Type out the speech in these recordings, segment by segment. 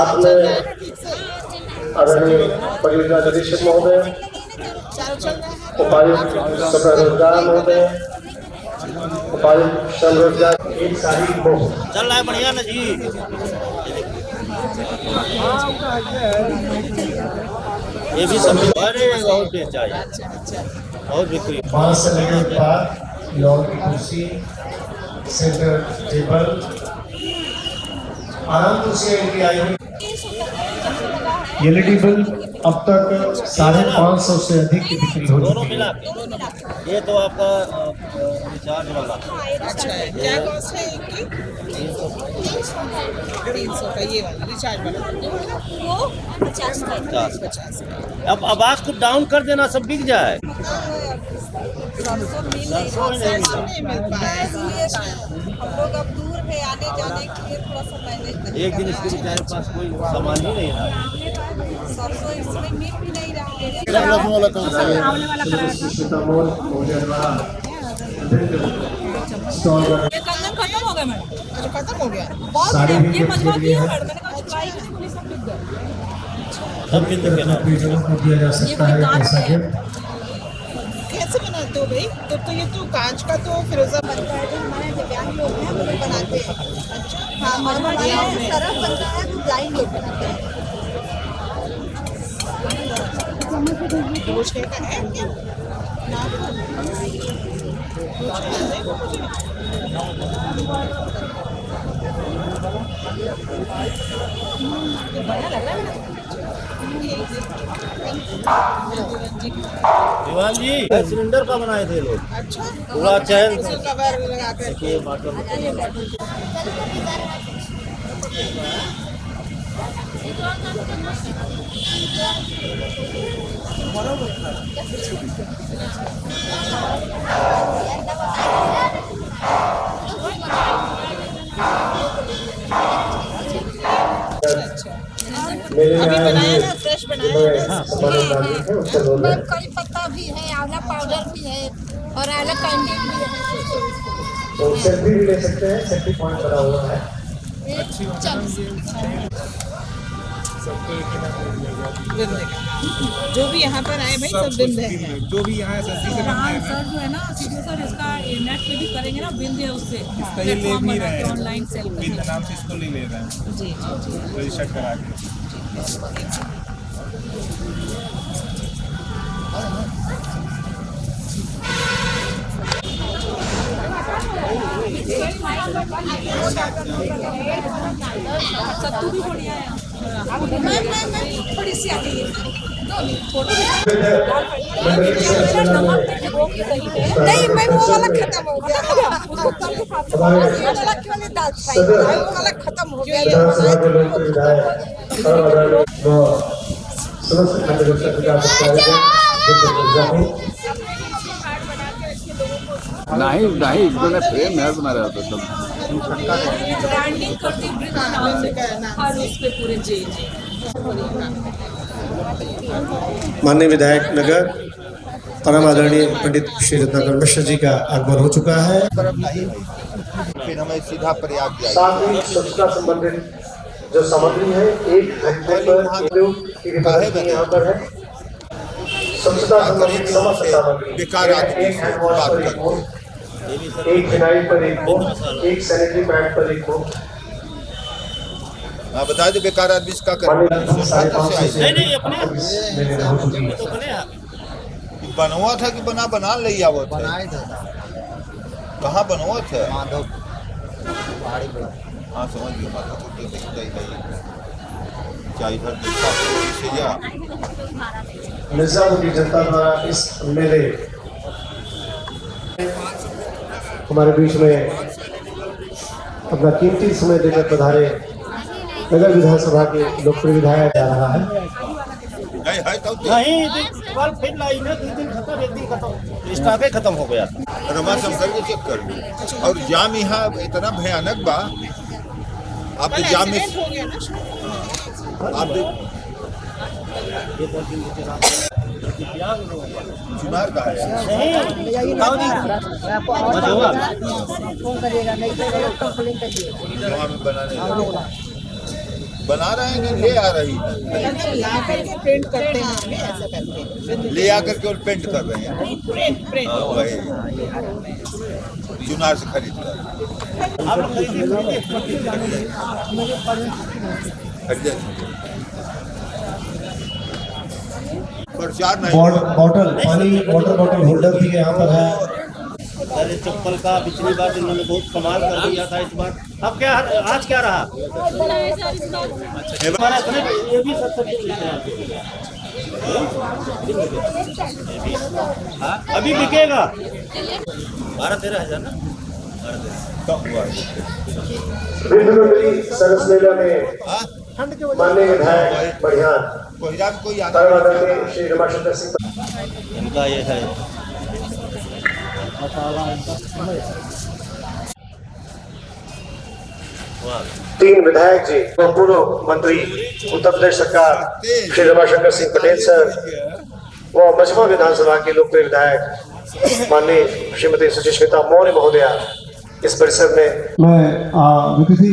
साथ में आदरणीय परियोजना निदेशक महोदय, उपायुक्त स्वतः रोजगार महोदय, उपायुक्त श्रम रोजगार, एक सारी चल रहा है बढ़िया ना जी। ये भी सब अरे बहुत बेचा है, बहुत बिक्री। वहाँ से लगने के बाद लॉन की कुर्सी, सेंटर टेबल, आराम कुर्सी इनकी आई हुई। एलईडी बल्ब अब तक 550 से अधिक की बिक्री हो दोनों चुकी मिला है। ये तो आपका रिचार्ज वाला। अच्छा है, क्या कॉस्ट है इनकी? 300 का ये वाला रिचार्ज वाला, वो 50 का 50 का। अब आवाज को डाउन कर देना, सब बिक जाए। सरसों मिल नहीं सरसों रहा नहीं मिल पाया। हम लोग अब दूर है, आने जाने के लिए थोड़ा सा मैनेज नहीं एक दिन इसके बेचारे पास कोई सामान ही नहीं रहा। सरसों इसमें मिल भी नहीं रहा है। ये कंगन खत्म हो गया मैडम, अच्छा खत्म हो गया। बहुत साड़ी बढ़िया। भी ये गिफ्ट मजबूत के लिए है है। मैडम, मैंने कहा चुकाई भी नहीं बोली, सब बिक गए। सब बिक गए ना। पीटरों को दिया जा सकता है ऐसा गिफ्ट। कैसे बनाते हो भाई? तो ये तो कांच का तो फिरोजा बनता है। हमारे दिव्यांग लोग हैं, वो लोग बनाते हैं। अच्छा हाँ, और हमारे सरफ बनता है तो ब्लाइंड लोग बनाते हैं। पूछने का है क्या? दीवान जी सिलेंडर का बनाए थे लोग, अच्छा पूरा चैन उसे कवर लगा कर के बॉटल। मेरे अभी यहाँ बनाया ना, फ्रेश बनाया ना। मैम करी पत्ता भी है, आंवला पाउडर भी है और आंवला कैंडी भी है। तो सेल्फी भी ले सकते हैं, सेल्फी पॉइंट बना हुआ है। बिंदे का जो भी यहाँ पर आए भाई सब बिंदे हैं। जो भी यहाँ सब्जी से हाँ सर, जो है ना सीधे सर इसका नेट पे भी करेंगे ना, बिल है उससे इसका ये ले प्लेटफॉर्म भी बना रहे के हैं, ऑनलाइन सेल बिल करेंगे। के नाम से इसको ले ले रहे हैं जी जी जी। रजिस्टर करा के। सत्तू भी बढ़िया है। थोड़ी सी आती है। नहीं मैं वो वाला खत्म हो गया। उसको कल के साथ वो वाला क्यों नहीं दाल फ्राई बनाया? वो वाला खत्म हो गया। विधानसभा के लोक विधायक वो सदस्य खाते को सरकार नहीं नहीं, इन्होंने फ्रेम नहीं बना रहा था सब। ब्रांडिंग करती ब्रिज नाम से हर उस पे पूरे जी जी। माननीय विधायक नगर परम आदरणीय पंडित श्री रत्नाकर मिश्र जी का आगमन हो चुका है। फिर हमें सीधा प्रयाग जाए। साथ ही स्वच्छता संबंधित जो सामग्री है 1 घंटे पर यहाँ पर है। स्वच्छता संबंधित समस्त सामग्री, बेकार आदमी एक हैंड वॉश पर एक मुफ्त, एक फिनाइल पर एक मुफ्त, एक सैनिटरी पैड पर एक मुफ्त। हाँ बता दो बेकार आदमी इसका कर नहीं नहीं अपने मेरे हो चुकी है। बनवा था कि बना ले आवत है। कहाँ बनवा था? हाँ समझ गया, माधव तो दिखता ही है। क्या इधर दिखता से जा मिर्जापुर की जनता द्वारा इस मेले हमारे बीच में अपना कीमती समय देकर पधारे नगर विधानसभा के लोकप्रिय विधायक जा रहा है। है तो नहीं कल फिर लाई ना, 2 दिन खत्म, 1 दिन खत्म, स्टॉक ही खत्म हो गया। रमा शंकर के चेक कर लो। और जाम यहाँ इतना भयानक बा, आपके जाम में एक्सीडेंट हो गया ना। आप बीमार का है वहाँ में बनाने बना रहे हैं, ले आ रही है, मतलब ला करके प्रिंट करते हैं आगे ऐसा करके ले आकर के और पेंट कर रहे हैं। प्रिंट प्रिंट वही चुनार से खरीद कर खरीदे प्रचार नहीं। बॉटल पानी वाटर बॉटल होल्डर भी यहाँ पर है। अरे चप्पल का पिछली बार इन्होंने बहुत कमाल कर दिया था, इस बार अब क्या आज क्या रहा हमारा ये भी सब अभी बिकेगा 12-13 हज़ार ना। कम हुआ है। विभिन्न मंत्री सरस मेला में हाँ? माननीय विधायक बढ़िया कोहिरा में कोई आता ताराबाद के श्री रमाशंकर सिंह इनका ये है तीन विधायक जी व पूर्व मंत्री उत्तर प्रदेश सरकार श्री रमाशंकर सिंह पटेल सर व मझवा विधानसभा के लोकप्रिय विधायक माननीय श्रीमती सुचिस्मिता मौर्य महोदया इस परिसर में मैं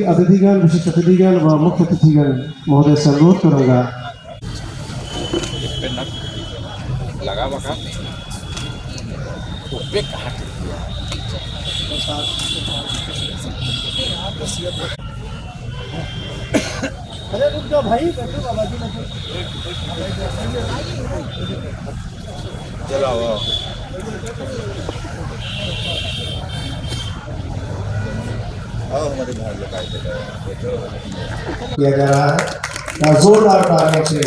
अतिथिगण विशिष्ट अतिथिगण व मुख्य अतिथिगण महोदय से अनुरोध करूँगा अरे रुक जाओ भाई, बैठो बाबा जी चलाओ हमारे घर लगाए किया जा रहा है जोरदार तालियों से।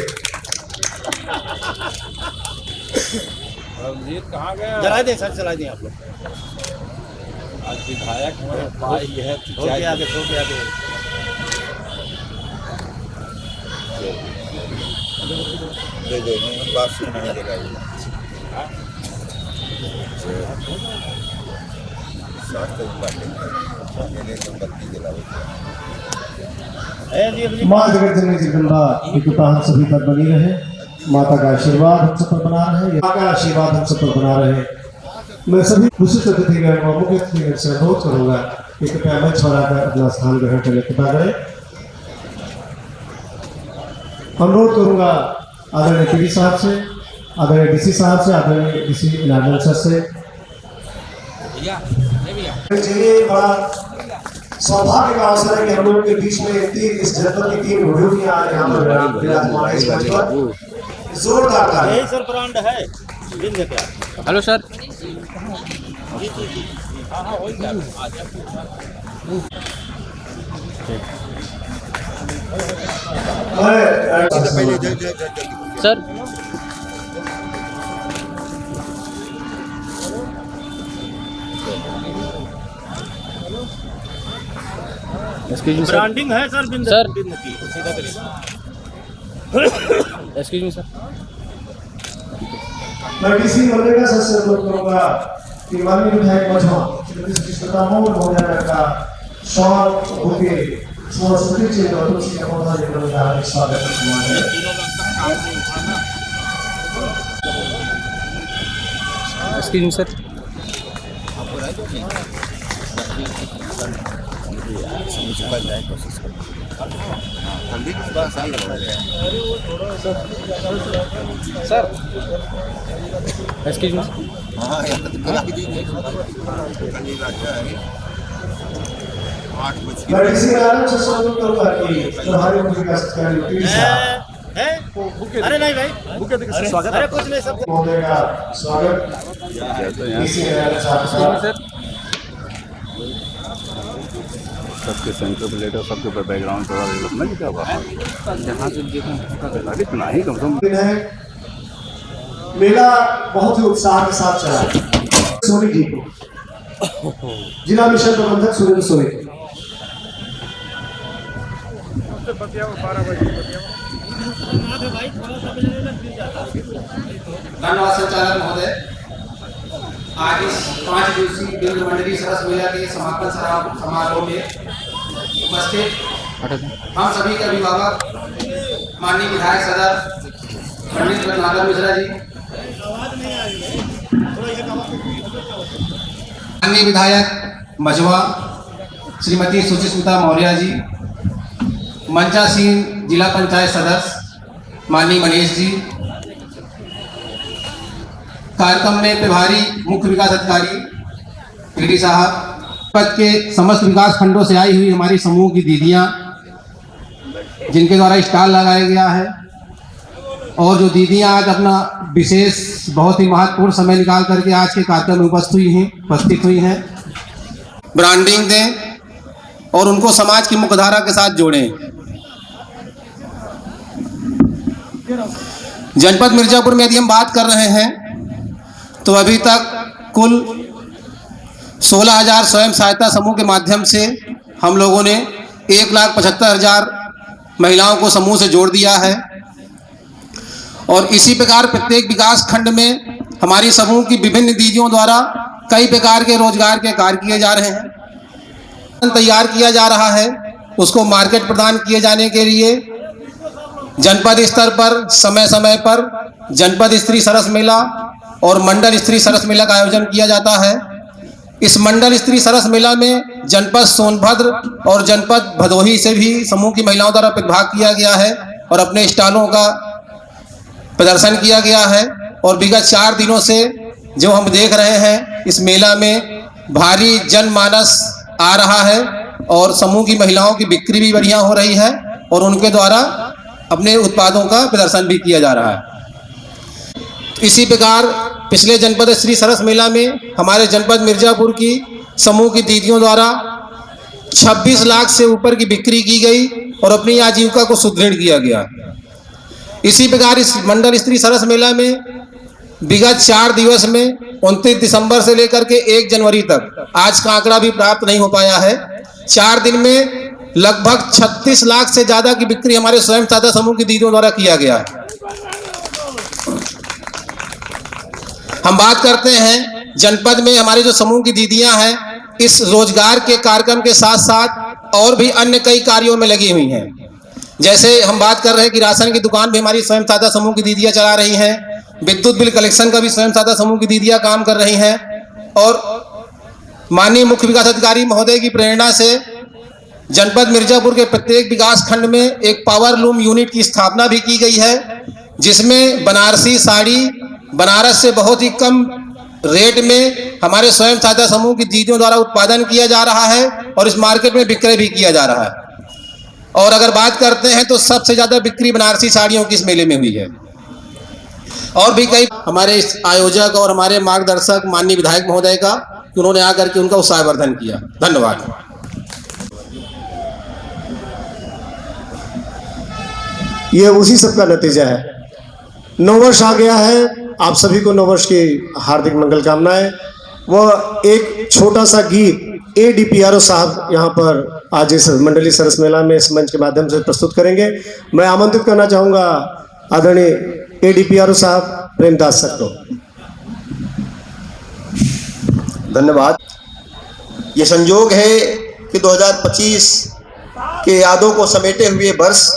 जला दें सर, चला दें आप लोग। आज विधायक हमारे पास ये है हो के आगे, हो के आगे। दे दो बात सुनना नहीं देगा माँ जगत जननी जगदम्बा की कृपा हम सभी पर बनी रहे। माता का आशीर्वाद हम सब पर बना रहे, माँ का आशीर्वाद हम सब पर बना रहे। मैं सभी विशिष्ट अतिथिगण व मुख्य अतिथिगण से अनुरोध करूंगा कि कृपया मंच पर आकर अपना स्थान ग्रहण करने कृपा करें। अनुरोध करूंगा आदरणीय पीडी साहब से, आदरणीय डीसी साहब से, आदरणीय डीसी इनामल सर से। चलिए, बड़ा सौभाग्य का अवसर है कि हम लोगों के बीच में इस जनपद की 3 विभूतियां यहाँ पर विराजमान है। इस मंच पर जोरदार ताली। यही सर ब्रांड है बिंद क्या। Hello sir. सर ब्रांडिंग है सर बिंद सर। बिंद की सीधा करिए। Excuse me sir. मैं किसी मल्लिका सर से अनुरोध करूंगा कि माननीय विधायक मझवा श्रीमती सुचिस्मिता मौर्य महोदया का शॉल बुके स्मृति चिन्ह और तुलसी का पौधा लेकर उनका हार्दिक स्वागत करना है। Excuse me sir. Sir excuse me. हाँ यार मैं किसी कारण से अनुरोध करूंगा कि प्रभारी मंत्री का सत्कार पीडी साहब है? अरे नहीं भाई, स्वागत। अरे कुछ नहीं, सब महोदय का स्वागत। डीसी साहब सबके सेंटर पे लेटर, सबके ऊपर बैकग्राउंड थोड़ा डेवलपमेंट क्या हुआ जहाँ से देखा इतना ही कम से कम। मेला बहुत ही उत्साह के साथ चला। सोनी जी को जिला मिशन प्रबंधक सुरेंद्र सोनी जी। धन्यवाद संचालक महोदय। आज इस 5 दिवसीय बिंद मंडली सरस मेला के समापन समारोह में उपस्थित हम सभी के अभिभावक माननीय विधायक सदर पंडित रत्नाकर मिश्रा जी, माननीय विधायक मझवा श्रीमती सुचिस्मिता मौर्य जी, मंचासीन जिला पंचायत सदस्य माननीय मनीष जी, कार्यक्रम में प्रभारी मुख्य विकास अधिकारी पीडी साहब, पद के समस्त विकास खंडों से आई हुई हमारी समूह की दीदियां जिनके द्वारा स्टॉल लगाया गया है, और जो दीदियां आज अपना विशेष बहुत ही महत्वपूर्ण समय निकाल करके आज के कार्यक्रम में उपस्थित हुई हैं, ब्रांडिंग दें और उनको समाज की मुख्यधारा के साथ जोड़ें। जनपद मिर्जापुर में यदि हम बात कर रहे हैं तो अभी तक कुल 16,000 स्वयं सहायता समूह के माध्यम से हम लोगों ने 1,75,000 महिलाओं को समूह से जोड़ दिया है, और इसी प्रकार प्रत्येक विकास खंड में हमारी समूह की विभिन्न दीदियों द्वारा कई प्रकार के रोजगार के कार्य किए जा रहे हैं। तैयार किया जा रहा है, उसको मार्केट प्रदान किए जाने के लिए जनपद स्तर पर समय समय पर जनपद स्तरीय सरस मेला और मंडल स्तरीय सरस मेला का आयोजन किया जाता है। इस मंडल स्तरीय सरस मेला में जनपद सोनभद्र और जनपद भदोही से भी समूह की महिलाओं द्वारा प्रतिभाग किया गया है और अपने स्टॉलों का प्रदर्शन किया गया है। और विगत 4 दिनों से जो हम देख रहे हैं, इस मेला में भारी जनमानस आ रहा है और समूह की महिलाओं की बिक्री भी बढ़िया हो रही है और उनके द्वारा अपने उत्पादों का प्रदर्शन भी किया जा रहा है। इसी प्रकार पिछले जनपद स्तरीय सरस मेला में हमारे जनपद मिर्जापुर की समूह की दीदियों द्वारा 26 लाख से ऊपर की बिक्री की गई और अपनी आजीविका को सुदृढ़ किया गया। इसी प्रकार इस मंडल स्तरीय सरस मेला में विगत 4 दिवस में 29 दिसंबर से लेकर के 1 जनवरी तक, आज का आंकड़ा भी प्राप्त नहीं हो पाया है, 4 दिन में लगभग 36 लाख से ज्यादा की बिक्री हमारे स्वयं सहायता समूह की दीदियों द्वारा किया गया है। हम बात करते हैं जनपद में हमारे जो समूह की दीदियां हैं, इस रोजगार के कार्यक्रम के साथ साथ और भी अन्य कई कार्यों में लगी हुई हैं। जैसे हम बात कर रहे हैं कि राशन की दुकान भी हमारी स्वयं सहायता समूह की दीदियां चला रही हैं, विद्युत बिल कलेक्शन का भी स्वयं सहायता समूह की दीदियां काम कर रही हैं, और माननीय मुख्य विकास अधिकारी महोदय की प्रेरणा से जनपद मिर्जापुर के प्रत्येक विकास खंड में एक पावर लूम यूनिट की स्थापना भी की गई है, जिसमें बनारसी साड़ी बनारस से बहुत ही कम रेट में हमारे स्वयं सहायता समूह की दीदियों द्वारा उत्पादन किया जा रहा है और इस मार्केट में विक्रय भी किया जा रहा है। और अगर बात करते हैं तो सबसे ज्यादा बिक्री बनारसी साड़ियों की इस मेले में हुई है। और भी कई हमारे इस आयोजक और हमारे मार्गदर्शक माननीय विधायक महोदय का कि उन्होंने आकर के उनका उत्साहवर्धन किया। धन्यवाद। ये उसी सब का नतीजा है। नववर्ष आ गया है, आप सभी को नववर्ष की हार्दिक मंगल कामनाएं। वह एक छोटा सा गीत ADPRO साहब यहाँ पर आज इस मंडली सरस मेला में इस मंच के माध्यम से प्रस्तुत करेंगे। मैं आमंत्रित करना चाहूँगा आदरणीय ADPRO साहब प्रेमदास सर को। धन्यवाद। ये संयोग है कि 2025 के यादों को समेटे हुए वर्ष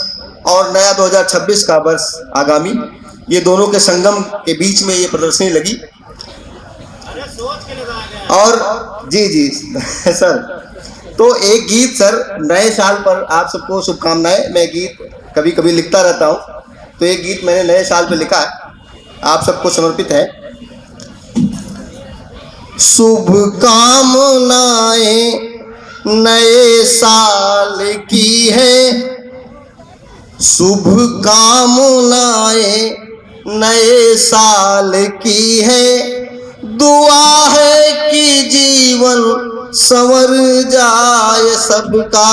और नया 2026 का वर्ष आगामी, ये दोनों के संगम के बीच में ये प्रदर्शनी लगी। और जी सर, तो एक गीत सर, नए साल पर आप सबको शुभकामनाएं। मैं गीत कभी कभी लिखता रहता हूँ, तो एक गीत मैंने नए साल पे लिखा है, आप सबको समर्पित है। शुभकामनाएं नए साल की है, शुभकामनाएं नए साल की है, दुआ है कि जीवन संवर जाए सबका।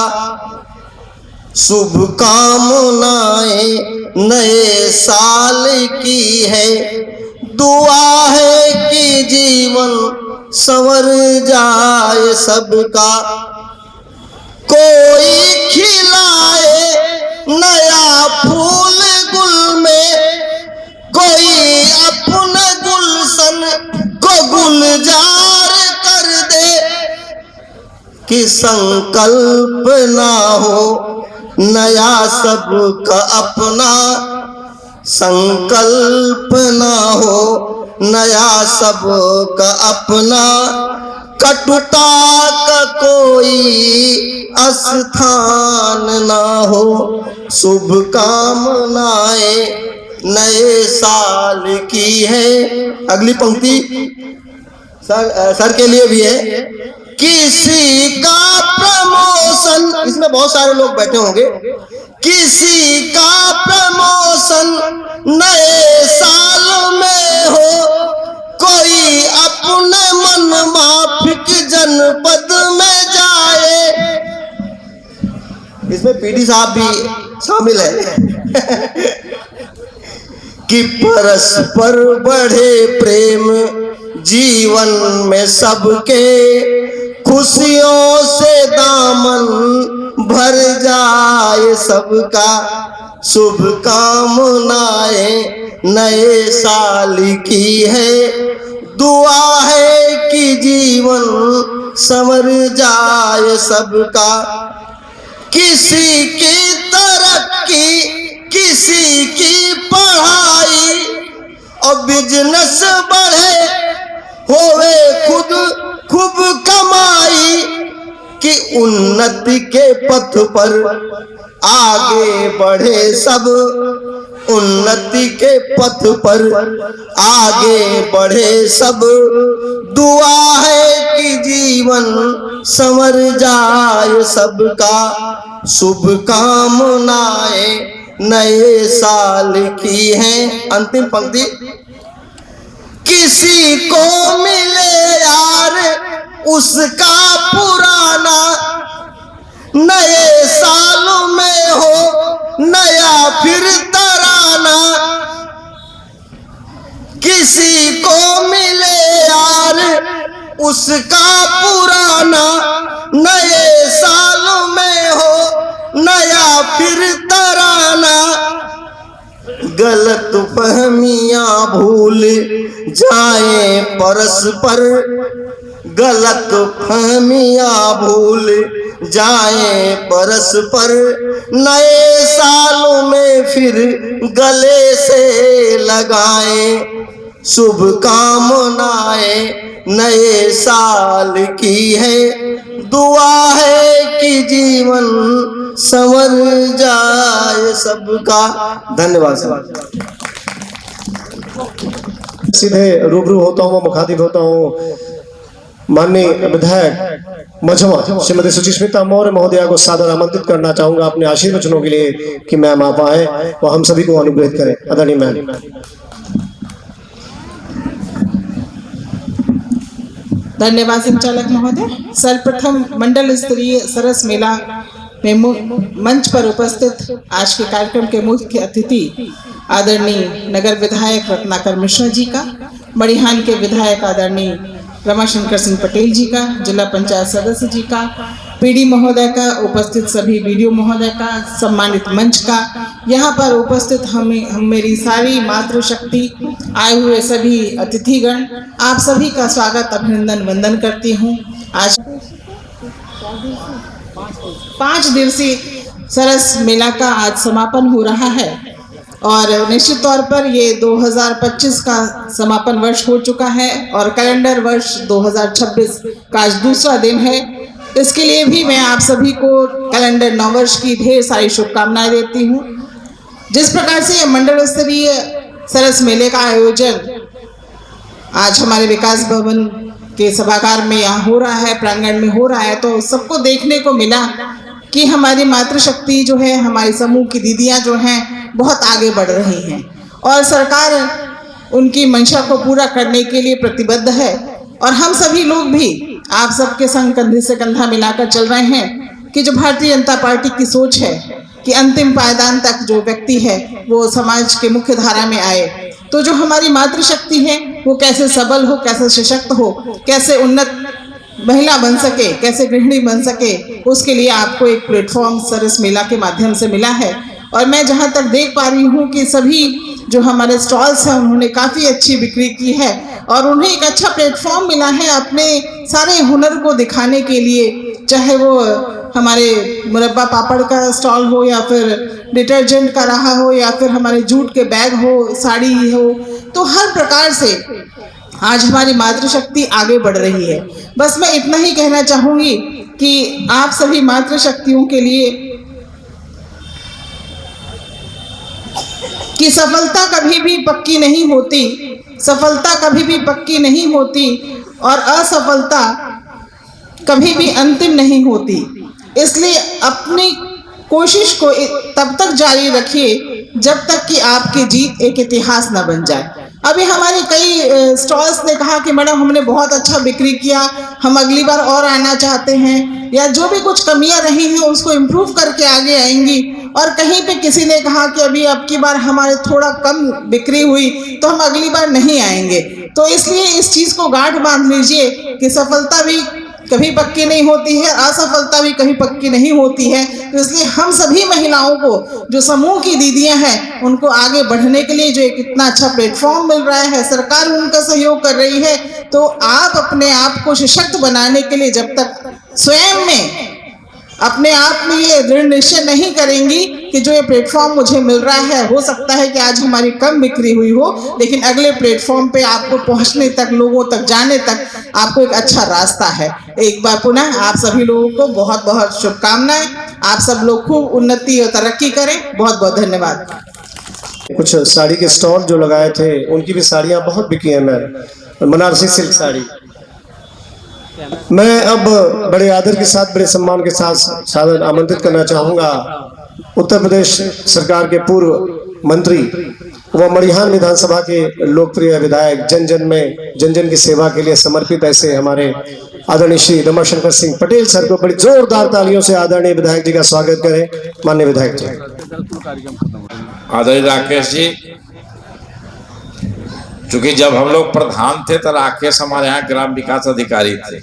शुभकामनाएं नए साल की है, दुआ है कि जीवन संवर जाए सबका। कोई खिलाए नया फूल गुल में, कोई अपने गुलशन को गुलजार कर दे, कि संकल्प ना हो नया सबका अपना, संकल्प ना हो नया सबका अपना, कटुता का कोई स्थान ना हो, शुभ कामनाएं नए साल की है। अगली पंक्ति सर के लिए भी है। किसी का प्रमोशन, इसमें बहुत सारे लोग बैठे होंगे, किसी का प्रमोशन नए साल में हो, कोई अपने मन माफिक जनपद में जाए। इसमें पीडी साहब भी शामिल है। कि परस्पर बढ़े प्रेम जीवन में सबके, खुशियों से दामन भर जाए सबका, शुभ कामनाएं नए साल की है। दुआ है कि जीवन संवर जाए सबका, किसी की तरक्की, किसी की पढ़ाई और बिजनेस बढ़े, होवे खुद खूब कमाई, कि उन्नति के पथ पर आगे बढ़े सब, उन्नति के पथ पर आगे बढ़े सब। दुआ है कि जीवन संवर जाए सबका, शुभ कामनाएं नए साल की हैं। अंतिम पंक्ति, किसी को मिले यार उसका पुराना, नए साल में हो नया फिर तराना। किसी को मिले यार उसका पुराना, नए साल में हो नया फिर तराना। गलत फहमियां भूल जाए परस्पर, गलत फहमियां भूल जाए परस्पर, नए सालों में फिर गले से लगाएं शुभ कामनाएं नए साल की है। दुआ है कि जीवन संवर जाए सबका। धन्यवाद सर। सीधे रूबरू होता हूँ, मुखातिब होता हूँ माननीय विधायक मझवा श्रीमती सुचिस्मिता मौर्य महोदया को सादर आमंत्रित करना चाहूंगा अपने आशीर्वचनों के लिए कि मैम आप आए और हम सभी को अनुग्रहित करें। आदरणीय मैम। धन्यवाद संचालक महोदय। सर्वप्रथम मंडल स्तरीय सरस मेला में मंच पर उपस्थित आज के कार्यक्रम के मुख्य अतिथि आदरणीय नगर विधायक रत्नाकर मिश्रा जी का, मड़िहान के विधायक आदरणीय रमाशंकर सिंह पटेल जी का, जिला पंचायत सदस्य जी का, पीडी महोदय का, उपस्थित सभी वीडियो महोदय का, सम्मानित मंच का, यहाँ पर उपस्थित हम मेरी सारी मातृशक्ति आए हुए सभी अतिथिगण, आप सभी का स्वागत अभिनंदन वंदन करती हूँ। आज 5 दिवसीय सरस मेला का आज समापन हो रहा है और निश्चित तौर पर ये 2025 का समापन वर्ष हो चुका है और कैलेंडर वर्ष 2026 का आज दूसरा दिन है। इसके लिए भी मैं आप सभी को कैलेंडर नववर्ष की ढेर सारी शुभकामनाएं देती हूँ। जिस प्रकार से मंडल स्तरीय सरस मेले का आयोजन आज हमारे विकास भवन के सभागार में यहाँ हो रहा है, प्रांगण में हो रहा है, तो सबको देखने को मिला कि हमारी मातृशक्ति जो है, हमारी समूह की दीदियाँ जो हैं बहुत आगे बढ़ रही हैं और सरकार उनकी मंशा को पूरा करने के लिए प्रतिबद्ध है और हम सभी लोग भी आप सबके संग कंधे से कंधा मिलाकर चल रहे हैं कि जो भारतीय जनता पार्टी की सोच है कि अंतिम पायदान तक जो व्यक्ति है वो समाज के मुख्य धारा में आए, तो जो हमारी मातृशक्ति है वो कैसे सबल हो, कैसे सशक्त हो, कैसे उन्नत महिला बन सके, कैसे गृहिणी बन सके, उसके लिए आपको एक प्लेटफॉर्म सरस मेला के माध्यम से मिला है। और मैं जहां तक देख पा रही हूं कि सभी जो हमारे स्टॉल्स हैं उन्होंने काफ़ी अच्छी बिक्री की है और उन्हें एक अच्छा प्लेटफॉर्म मिला है अपने सारे हुनर को दिखाने के लिए, चाहे वो हमारे मुरब्बा पापड़ का स्टॉल हो या फिर डिटर्जेंट का रहा हो या फिर हमारे जूट के बैग हो, साड़ी हो, तो हर प्रकार से आज हमारी मातृशक्ति आगे बढ़ रही है। बस मैं इतना ही कहना चाहूँगी कि आप सभी मातृशक्तियों के लिए कि सफलता कभी भी पक्की नहीं होती, सफलता कभी भी पक्की नहीं होती और असफलता कभी भी अंतिम नहीं होती। इसलिए अपनी कोशिश को तब तक जारी रखिए जब तक कि आपकी जीत एक इतिहास न बन जाए। अभी हमारे कई स्टॉल्स ने कहा कि मैडम हमने बहुत अच्छा बिक्री किया, हम अगली बार और आना चाहते हैं, या जो भी कुछ कमियां रही हैं उसको इम्प्रूव करके आगे आएंगी। और कहीं पे किसी ने कहा कि अभी अब की बार हमारे थोड़ा कम बिक्री हुई तो हम अगली बार नहीं आएंगे। तो इसलिए इस चीज़ को गांठ बांध लीजिए कि सफलता भी कभी पक्की नहीं होती है, असफलता भी कभी पक्की नहीं होती है। तो इसलिए हम सभी महिलाओं को, जो समूह की दीदियां हैं, उनको आगे बढ़ने के लिए जो एक इतना अच्छा प्लेटफॉर्म मिल रहा है, सरकार उनका सहयोग कर रही है, तो आप अपने आप को सशक्त बनाने के लिए जब तक स्वयं में अपने आप में ये दृढ़ निश्चय नहीं करेंगी कि जो ये प्लेटफॉर्म मुझे मिल रहा है, हो सकता है कि आज हमारी कम बिक्री हुई हो, लेकिन अगले प्लेटफॉर्म पे आपको पहुंचने तक, लोगों तक जाने तक आपको एक अच्छा रास्ता है। एक बार पुनः आप सभी लोगों को बहुत बहुत शुभकामनाएं। आप सब लोग खूब उन्नति और तरक्की करें। बहुत बहुत धन्यवाद। कुछ साड़ी के स्टॉल जो लगाए थे उनकी भी साड़ियाँ बहुत बिकी हैं मैम, बनारसी सिल्क साड़ी। मैं अब बड़े आदर के साथ, बड़े सम्मान के साथ सादर आमंत्रित करना चाहूँगा उत्तर प्रदेश सरकार के पूर्व मंत्री व मड़िहान विधानसभा के लोकप्रिय विधायक, जन जन की सेवा के लिए समर्पित ऐसे हमारे आदरणीय श्री रमाशंकर सिंह पटेल सर को बड़ी जोरदार तालियों से आदरणीय विधायक जी का स्वागत करें। माननीय विधायक जी। आदरणीय राकेश जी, चूंकि जब हम लोग प्रधान थे तो राकेश हमारे यहाँ ग्राम विकास अधिकारी थे,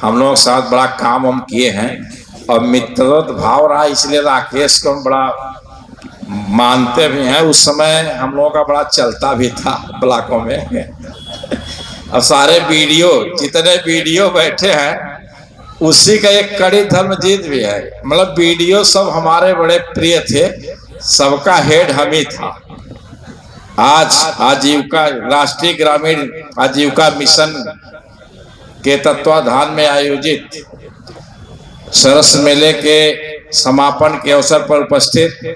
हम लोग साथ बड़ा काम हम किए हैं और मित्रवत भाव रहा, इसलिए राकेश को हम बड़ा मानते भी हैं। उस समय हम लोगों का बड़ा चलता भी था ब्लॉकों में। अब सारे वीडियो, जितने वीडियो बैठे हैं उसी का एक कड़ी धर्मजीत भी है, मतलब वीडियो सब हमारे बड़े प्रिय थे, सबका हेड हम ही था। आज आजीविका, राष्ट्रीय ग्रामीण आजीविका मिशन के तत्वाधान में आयोजित सरस मेले के समापन के अवसर पर उपस्थित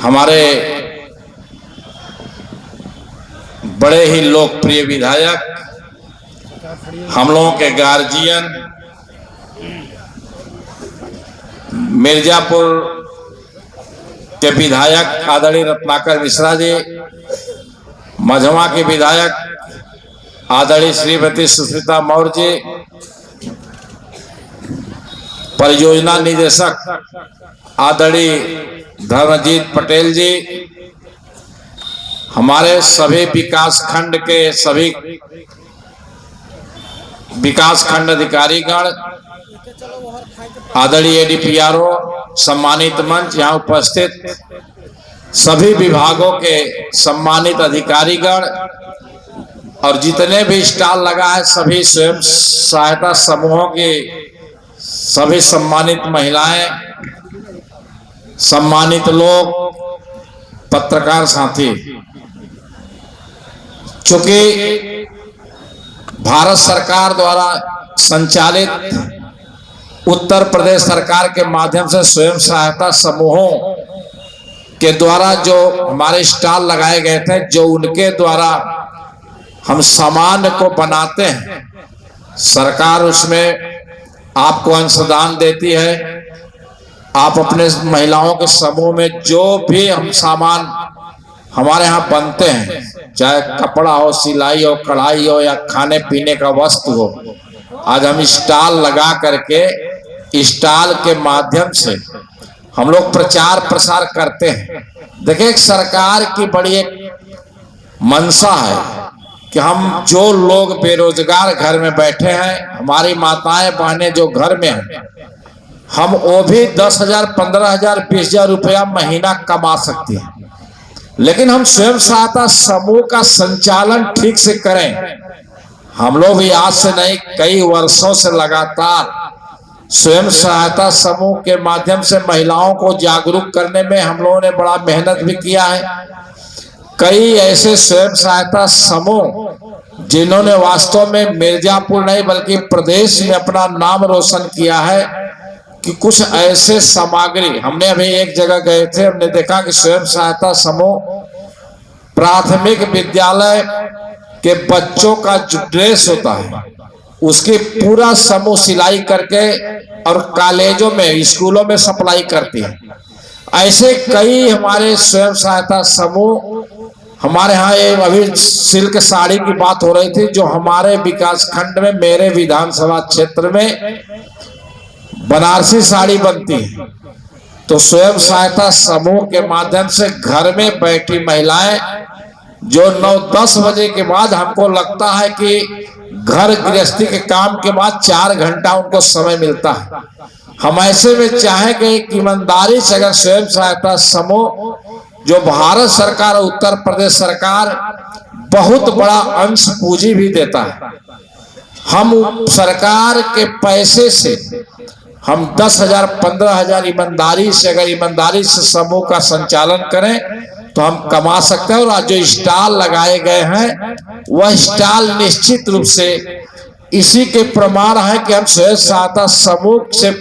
हमारे बड़े ही लोकप्रिय विधायक, हम लोगों के गार्जियन, मिर्जापुर के विधायक आदरणीय रत्नाकर मिश्रा जी, मझवा के विधायक आदरणीय श्रीमती सुष्मिता मौर्य जी, परियोजना निदेशक आदरणीय धर्मजीत पटेल जी, हमारे सभी विकास खंड के सभी विकास खंड अधिकारीगण, आदरणीय एडीपीआरओ, सम्मानित मंच, यहाँ उपस्थित सभी विभागों के सम्मानित अधिकारीगण और जितने भी स्टॉल लगा है सभी स्वयं सहायता समूहों के सभी सम्मानित महिलाएं, सम्मानित लोग, पत्रकार साथी, चूंकि भारत सरकार द्वारा संचालित उत्तर प्रदेश सरकार के माध्यम से स्वयं सहायता समूहों के द्वारा जो हमारे स्टॉल लगाए गए थे, जो उनके द्वारा हम सामान को बनाते हैं, सरकार उसमें आपको अंशदान देती है। आप अपने महिलाओं के समूह में जो भी हम सामान हमारे यहाँ बनते हैं, चाहे कपड़ा हो, सिलाई हो, कढ़ाई हो या खाने पीने का वस्तु हो, आज हम स्टॉल लगा करके स्टॉल के माध्यम से हम लोग प्रचार प्रसार करते हैं। देखिए, एक सरकार की बड़ी एक मंशा है कि हम जो लोग बेरोजगार घर में बैठे हैं, हमारी माताएं बहनें जो घर में हैं, हम वो भी 10,000, 15,000, 20,000 रुपया महीना कमा सकते हैं, लेकिन हम स्वयं सहायता समूह का संचालन ठीक से करें। हम लोग भी आज से नहीं, कई वर्षों से लगातार स्वयं सहायता समूह के माध्यम से महिलाओं को जागरूक करने में हम लोगों ने बड़ा मेहनत भी किया है। कई ऐसे स्वयं सहायता समूह जिन्होंने वास्तव में मिर्जापुर नहीं बल्कि प्रदेश में अपना नाम रोशन किया है कि कुछ ऐसे सामग्री, हमने अभी एक जगह गए थे, हमने देखा कि स्वयं सहायता समूह प्राथमिक विद्यालय के बच्चों का जो ड्रेस होता है उसकी पूरा समूह सिलाई करके और कॉलेजों में स्कूलों में सप्लाई करती है। ऐसे कई हमारे स्वयं सहायता समूह हमारे यहाँ अभी सिल्क साड़ी की बात हो रही थी जो हमारे विकास खंड में मेरे विधानसभा क्षेत्र में बनारसी साड़ी बनती है। तो स्वयं सहायता समूह के माध्यम से घर में बैठी महिलाएं जो 9-10 बजे के बाद हमको लगता है कि घर गृहस्थी के काम के बाद 4 घंटा उनको समय मिलता है। हम ऐसे में चाहेंगे कि ईमानदारी से अगर स्वयं सहायता समूह जो भारत सरकार और उत्तर प्रदेश सरकार बहुत बड़ा अंश पूंजी भी देता है, हम सरकार के पैसे से हम 10,000 15,000 ईमानदारी से अगर ईमानदारी से समूह का संचालन करें तो हम कमा सकते हैं। और आज जो स्टॉल लगाए गए हैं वह स्टॉल निश्चित रूप से इसी के प्रमाण है कि हम स्वयं सहायता समूह से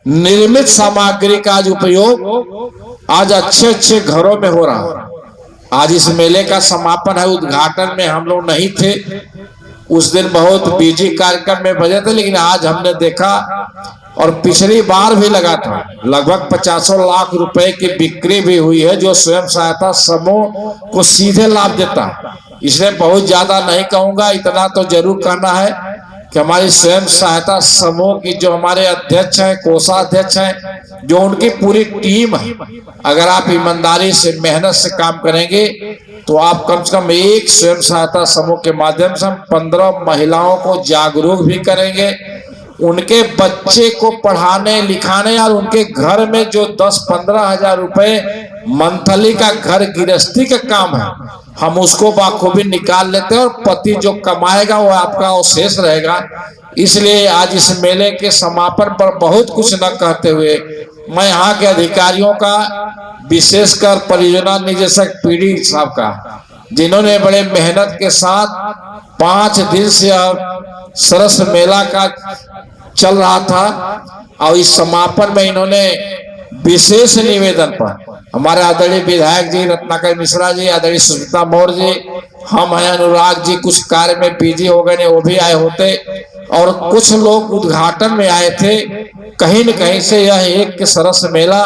निर्मित सामग्री का आज उपयोग आज अच्छे घरों में हो रहा है। आज इस मेले का समापन है, उद्घाटन में हम लोग नहीं थे, उस दिन बहुत बिजी कार्यक्रम में बजे थे, लेकिन आज हमने देखा और पिछली बार भी लगा था लगभग 50 लाख रुपए की बिक्री भी हुई है जो स्वयं सहायता समूह को सीधे लाभ देता है। इसलिए बहुत ज्यादा नहीं कहूंगा, इतना तो जरूर कहना है कि हमारी स्वयं सहायता समूह की जो हमारे अध्यक्ष हैं, कोषाध्यक्ष हैं, जो उनकी पूरी टीम है, अगर आप ईमानदारी से मेहनत से काम करेंगे तो आप कम से कम एक स्वयं सहायता समूह के माध्यम से हम 15 महिलाओं को जागरूक भी करेंगे, उनके बच्चे को पढ़ाने लिखाने और उनके घर में जो 10-15 हजार रुपए मंथली का घर गृहस्थी का काम है हम उसको बाखूबी निकाल लेते हैं और पति जो कमाएगा वो आपका अवशेष रहेगा। इसलिए आज इस मेले के समापन पर बहुत कुछ न कहते हुए मैं यहाँ के अधिकारियों का, विशेषकर परियोजना निदेशक पीडी साहब का, जिन्होंने बड़े मेहनत के साथ 5 दिन से सरस मेला का चल रहा था और इस समापन में इन्होंने विशेष निवेदन पर हमारे आदरणीय विधायक जी रत्नाकर मिश्रा जी, आदरणीय सुष्मिता मौर्य जी, हम हैं अनुराग जी कुछ कार्य में बिजी हो गए, वो भी आए होते और कुछ लोग उद्घाटन में आए थे। कहीं न कहीं से यह एक सरस मेला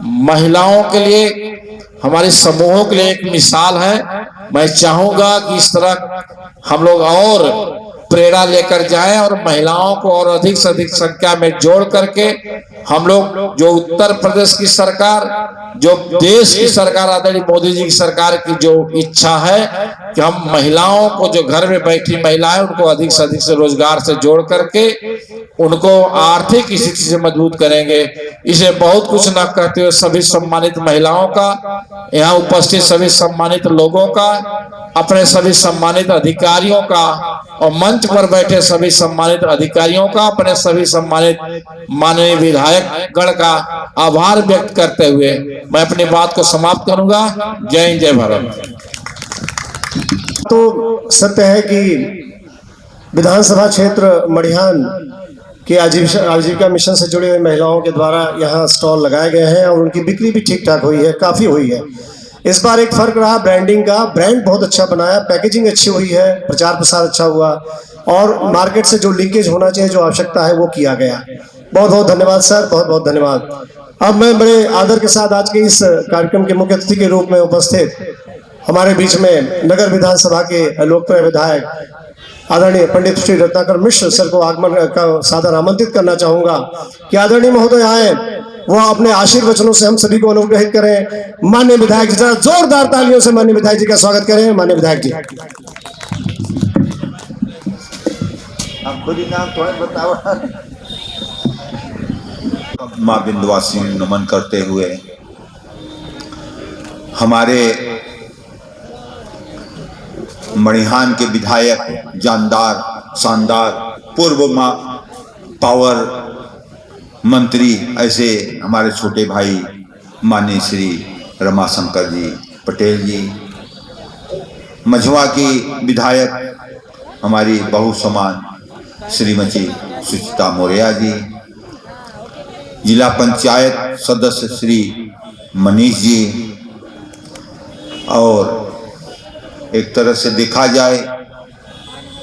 महिलाओं के लिए, हमारे समूहों के लिए एक मिसाल है। मैं चाहूंगा कि इस तरह हम लोग और प्रेरणा लेकर जाएं और महिलाओं को और अधिक से अधिक संख्या में जोड़ करके हम लोग जो उत्तर प्रदेश की सरकार, जो देश की सरकार, आदरणीय मोदी जी की सरकार की जो इच्छा है कि हम महिलाओं को, जो घर में बैठी महिलाएं, उनको अधिक से रोजगार से जोड़ करके उनको आर्थिक स्थिति से मजबूत करेंगे। इसे बहुत कुछ न कहते हुए सभी सम्मानित महिलाओं का, यहाँ उपस्थित सभी सम्मानित लोगों का, अपने सभी सम्मानित अधिकारियों का और मंच पर बैठे सभी सम्मानित अधिकारियों का, अपने सभी सम्मानित माननीय विधायक गण का आभार व्यक्त करते हुए मैं अपनी बात को समाप्त करूंगा। जय हिंद, जय भारत। तो सत्य है कि विधानसभा क्षेत्र मड़िहान के आजीविका मिशन से जुड़े हुए महिलाओं के द्वारा यहाँ स्टॉल लगाए गए हैं और उनकी बिक्री भी ठीक ठाक हुई है, काफ़ी हुई है। इस बार एक फर्क रहा ब्रांडिंग का, ब्रांड बहुत अच्छा बनाया, पैकेजिंग अच्छी हुई है, प्रचार प्रसार अच्छा हुआ और मार्केट से जो लिंकेज होना चाहिए, जो आवश्यकता है वो किया गया। बहुत बहुत धन्यवाद सर, बहुत बहुत धन्यवाद। अब मैं बड़े आदर के साथ आज के इस कार्यक्रम के मुख्य अतिथि के रूप में उपस्थित हमारे बीच में नगर विधानसभा के लोकप्रिय विधायक आदरणीय पंडित श्री रत्नाकर मिश्र सर को आगमन का सादर आमंत्रित करना चाहूंगा कि आदरणीय महोदय आए, वो अपने आशीर्वचनों से हम सभी को अनुग्रहित करें। माननीय विधायक जी, जरा जोरदार तालियों से माननीय विधायक जी का स्वागत करें। माननीय विधायक जी, आप खुद ही नाम थोड़ा बताओ। माँ विंध्यवासिनी नमन करते हुए हमारे मड़िहान के विधायक, जानदार, शानदार, पूर्व पावर मंत्री ऐसे हमारे छोटे भाई माननीय श्री रमाशंकर जी पटेल जी, मझवा की विधायक हमारी बहु समान श्रीमती सुचिता मौर्य जी, जिला पंचायत सदस्य श्री मनीष जी, और एक तरह से देखा जाए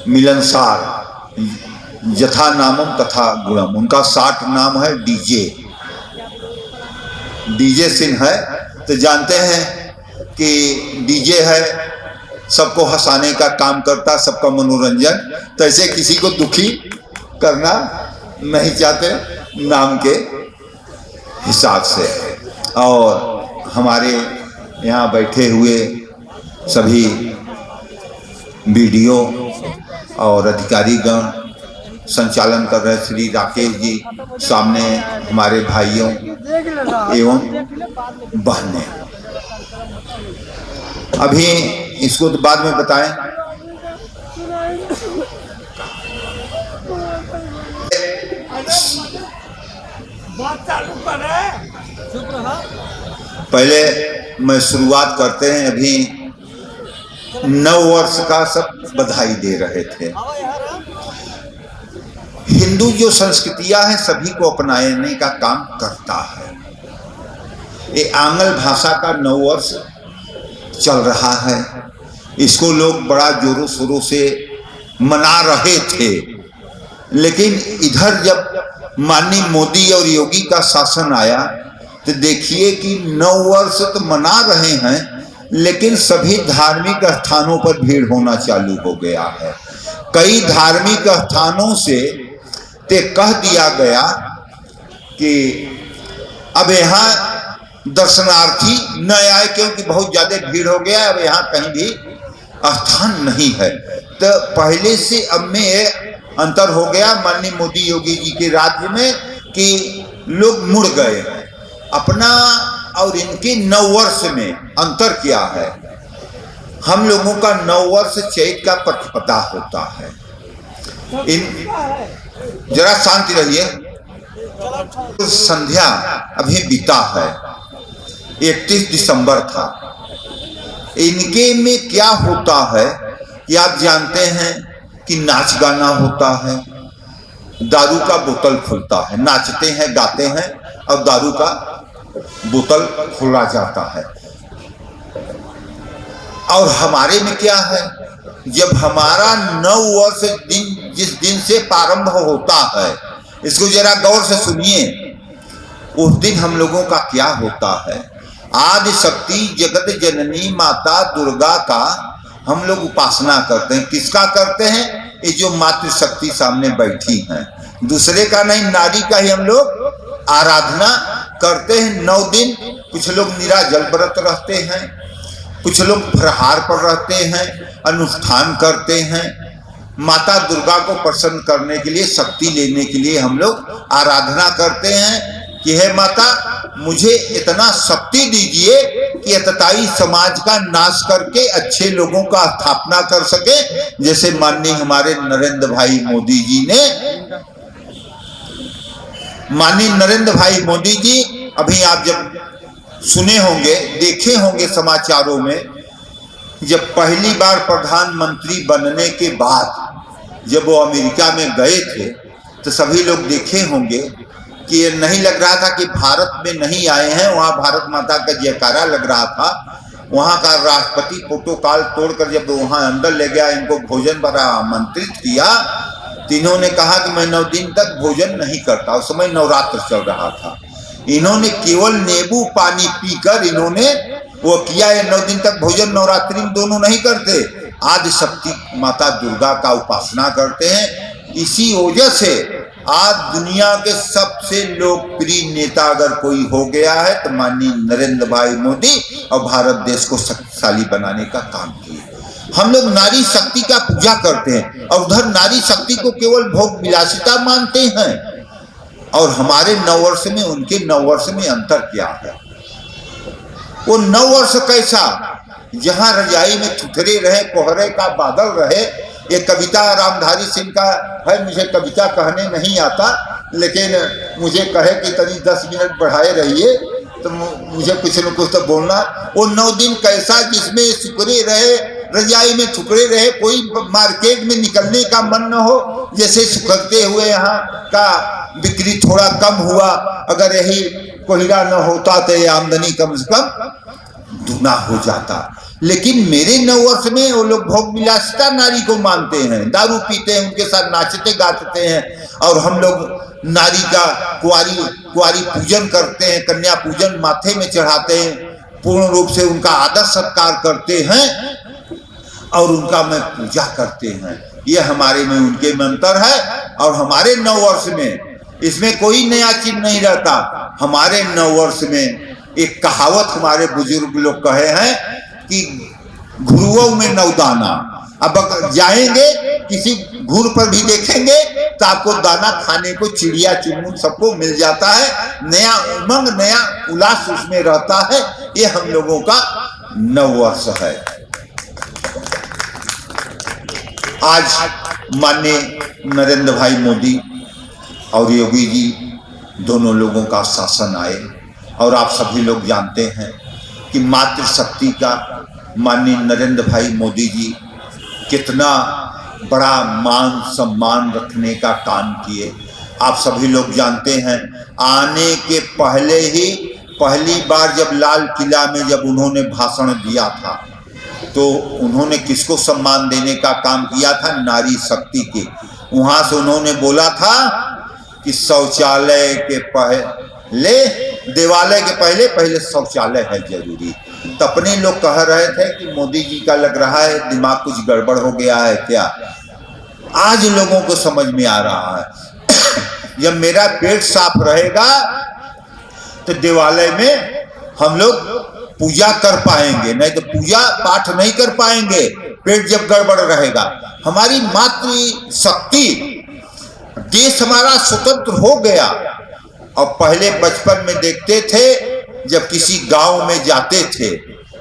मिलनसार यथा नामम तथा गुणम, उनका 60 नाम है डीजे सिंह है। तो जानते हैं कि डीजे है, सबको हंसाने का काम करता, सबका मनोरंजन, तो ऐसे किसी को दुखी करना नहीं चाहते नाम के हिसाब से। और हमारे यहाँ बैठे हुए सभी बीडीओ और अधिकारीगण, संचालन कर रहे श्री राकेश जी, सामने हमारे भाइयों एवं बहनें, अभी इसको तो बाद में बताएं। पहले मैं शुरुआत करते हैं, अभी नव वर्ष का सब बधाई दे रहे थे। हिंदू जो संस्कृतियां हैं सभी को अपनाने का काम करता है। ये आंग्ल भाषा का नव वर्ष चल रहा है, इसको लोग बड़ा जोरों शोरों से मना रहे थे, लेकिन इधर जब माननीय मोदी और योगी का शासन आया तो देखिए कि नव वर्ष तो मना रहे हैं, लेकिन सभी धार्मिक स्थानों पर भीड़ होना चालू हो गया है। कई धार्मिक स्थानों से ते कह दिया गया कि अब यहाँ दर्शनार्थी न आए, क्योंकि बहुत ज्यादा भीड़ हो गया, अब यहाँ कहीं भी स्थान नहीं है। तो पहले से अब में ये अंतर हो गया माननीय मोदी योगी जी के राज्य में कि लोग मुड़ गए हैं। अपना और इनके नव वर्ष में अंतर क्या है? हम लोगों का नव वर्ष चैत का प्रतिपदा होता है। जरा शांति रहिए, संध्या अभी बीता है, 31 दिसंबर था। इनके में क्या होता है कि आप जानते हैं कि नाच गाना होता है, दारू का बोतल खुलता है, नाचते हैं गाते हैं और दारू का बोतल खोला जाता है। और हमारे में क्या है, जब हमारा नव वर्ष दिन जिस दिन से प्रारंभ होता है, इसको जरा गौर से सुनिए, उस दिन हम लोगों का क्या होता है? आदि शक्ति जगत जननी माता दुर्गा का हम लोग उपासना करते हैं। किसका करते हैं? ये जो मातृशक्ति सामने बैठी हैं, दूसरे का नहीं, नारी का ही हम लोग आराधना करते हैं। 9 दिन कुछ लोग निराजल व्रत रहते हैं, कुछ लोग फरहार पर रहते हैं, अनुष्ठान करते हैं। माता दुर्गा को प्रसन्न करने के लिए, शक्ति लेने के लिए हम लोग आराधना करते हैं कि हे माता मुझे इतना शक्ति दीजिए कि अतताई समाज का नाश करके अच्छे लोगों का स्थापना कर सके, जैसे माननीय हमारे नरेंद्र भाई मोदी जी ने। माननीय नरेंद्र भाई मोदी जी, अभी आप जब सुने होंगे, देखे होंगे समाचारों में, जब पहली बार प्रधानमंत्री बनने के बाद जब वो अमेरिका में गए थे तो सभी लोग देखे होंगे कि ये नहीं लग रहा था कि भारत में नहीं आए हैं, वहाँ भारत माता का जयकारा लग रहा था। वहाँ का राष्ट्रपति प्रोटोकॉल तोड़कर जब वहाँ अंदर ले गया, इनको भोजन पर आमंत्रित किया, तो इन्होंने कहा कि मैं 9 दिन तक भोजन नहीं करता। उस समय नवरात्र चल रहा था। इन्होंने केवल नींबू पानी पीकर इन्होंने वो किया है। 9 दिन तक भोजन नवरात्रि में दोनों नहीं करते, आदि शक्ति माता दुर्गा का उपासना करते हैं। इसी वजह से आज दुनिया के सबसे लोकप्रिय नेता अगर कोई हो गया है तो माननीय नरेंद्र भाई मोदी, और भारत देश को शक्तिशाली बनाने का काम किया। हम लोग नारी शक्ति का पूजा करते हैं और उधर नारी शक्ति को केवल भोग विलासिता मानते हैं। और हमारे नववर्ष में उनके नववर्ष में अंतर क्या है? वो नववर्ष कैसा, जहां रजाई में थुथरे रहे, कोहरे का बादल रहे। एक कविता रामधारी सिंह का है, मुझे कविता कहने नहीं आता, लेकिन मुझे कहे कि तनी 10 मिनट बढ़ाए रहिए, तो मुझे कुछ न कुछ तो बोलना। वो 9 दिन कैसा जिसमें सुकड़े रहे, रजाई में ठुकरे रहे, कोई मार्केट में निकलने का मन न हो। जैसे सुखते हुए यहाँ का बिक्री थोड़ा कम हुआ, अगर यही कोहिरा न होता तो ये आमदनी कम से कम दुना हो जाता। लेकिन मेरे 9 वर्ष में वो लोग भोग विलासिता नारी को मानते हैं, दारू पीते हैं, उनके साथ नाचते गाते हैं, और हम लोग नारी का कुआरी पूजन करते हैं, कन्या पूजन माथे में चढ़ाते हैं, पूर्ण रूप से उनका आदर सत्कार करते हैं और उनका में पूजा करते हैं। ये हमारे में उनके में अंतर है। और हमारे 9 वर्ष में इसमें कोई नया चीज नहीं रहता। हमारे 9 वर्ष में एक कहावत हमारे बुजुर्ग लोग कहे हैं कि घुरुओं में 9 दाना। अब जाएंगे किसी घुर पर भी देखेंगे तो आपको दाना खाने को चिड़िया चुनमुन सबको मिल जाता है, नया उमंग नया उल्लास उसमें रहता है। ये हम लोगों का 9 वर्ष है। आज माननीय नरेंद्र भाई मोदी और योगी जी दोनों लोगों का शासन आए, और आप सभी लोग जानते हैं कि मातृशक्ति का माननीय नरेंद्र भाई मोदी जी कितना बड़ा मान सम्मान रखने का काम किए। आप सभी लोग जानते हैं, आने के पहले ही पहली बार जब लाल किला में जब उन्होंने भाषण दिया था तो उन्होंने किसको सम्मान देने का काम किया था? नारी शक्ति के। वहां से उन्होंने बोला था कि शौचालय के पहले, देवालय के पहले शौचालय है जरूरी। तो अपने लोग कह रहे थे कि मोदी जी का लग रहा है दिमाग कुछ गड़बड़ हो गया है क्या। आज लोगों को समझ में आ रहा है जब मेरा पेट साफ रहेगा तो देवालय में हम लोग पूजा कर पाएंगे, नहीं तो पूजा पाठ नहीं कर पाएंगे पेट जब गड़बड़ रहेगा। हमारी मातृ शक्ति, देश हमारा स्वतंत्र हो गया। और पहले बचपन में देखते थे जब किसी गांव में जाते थे,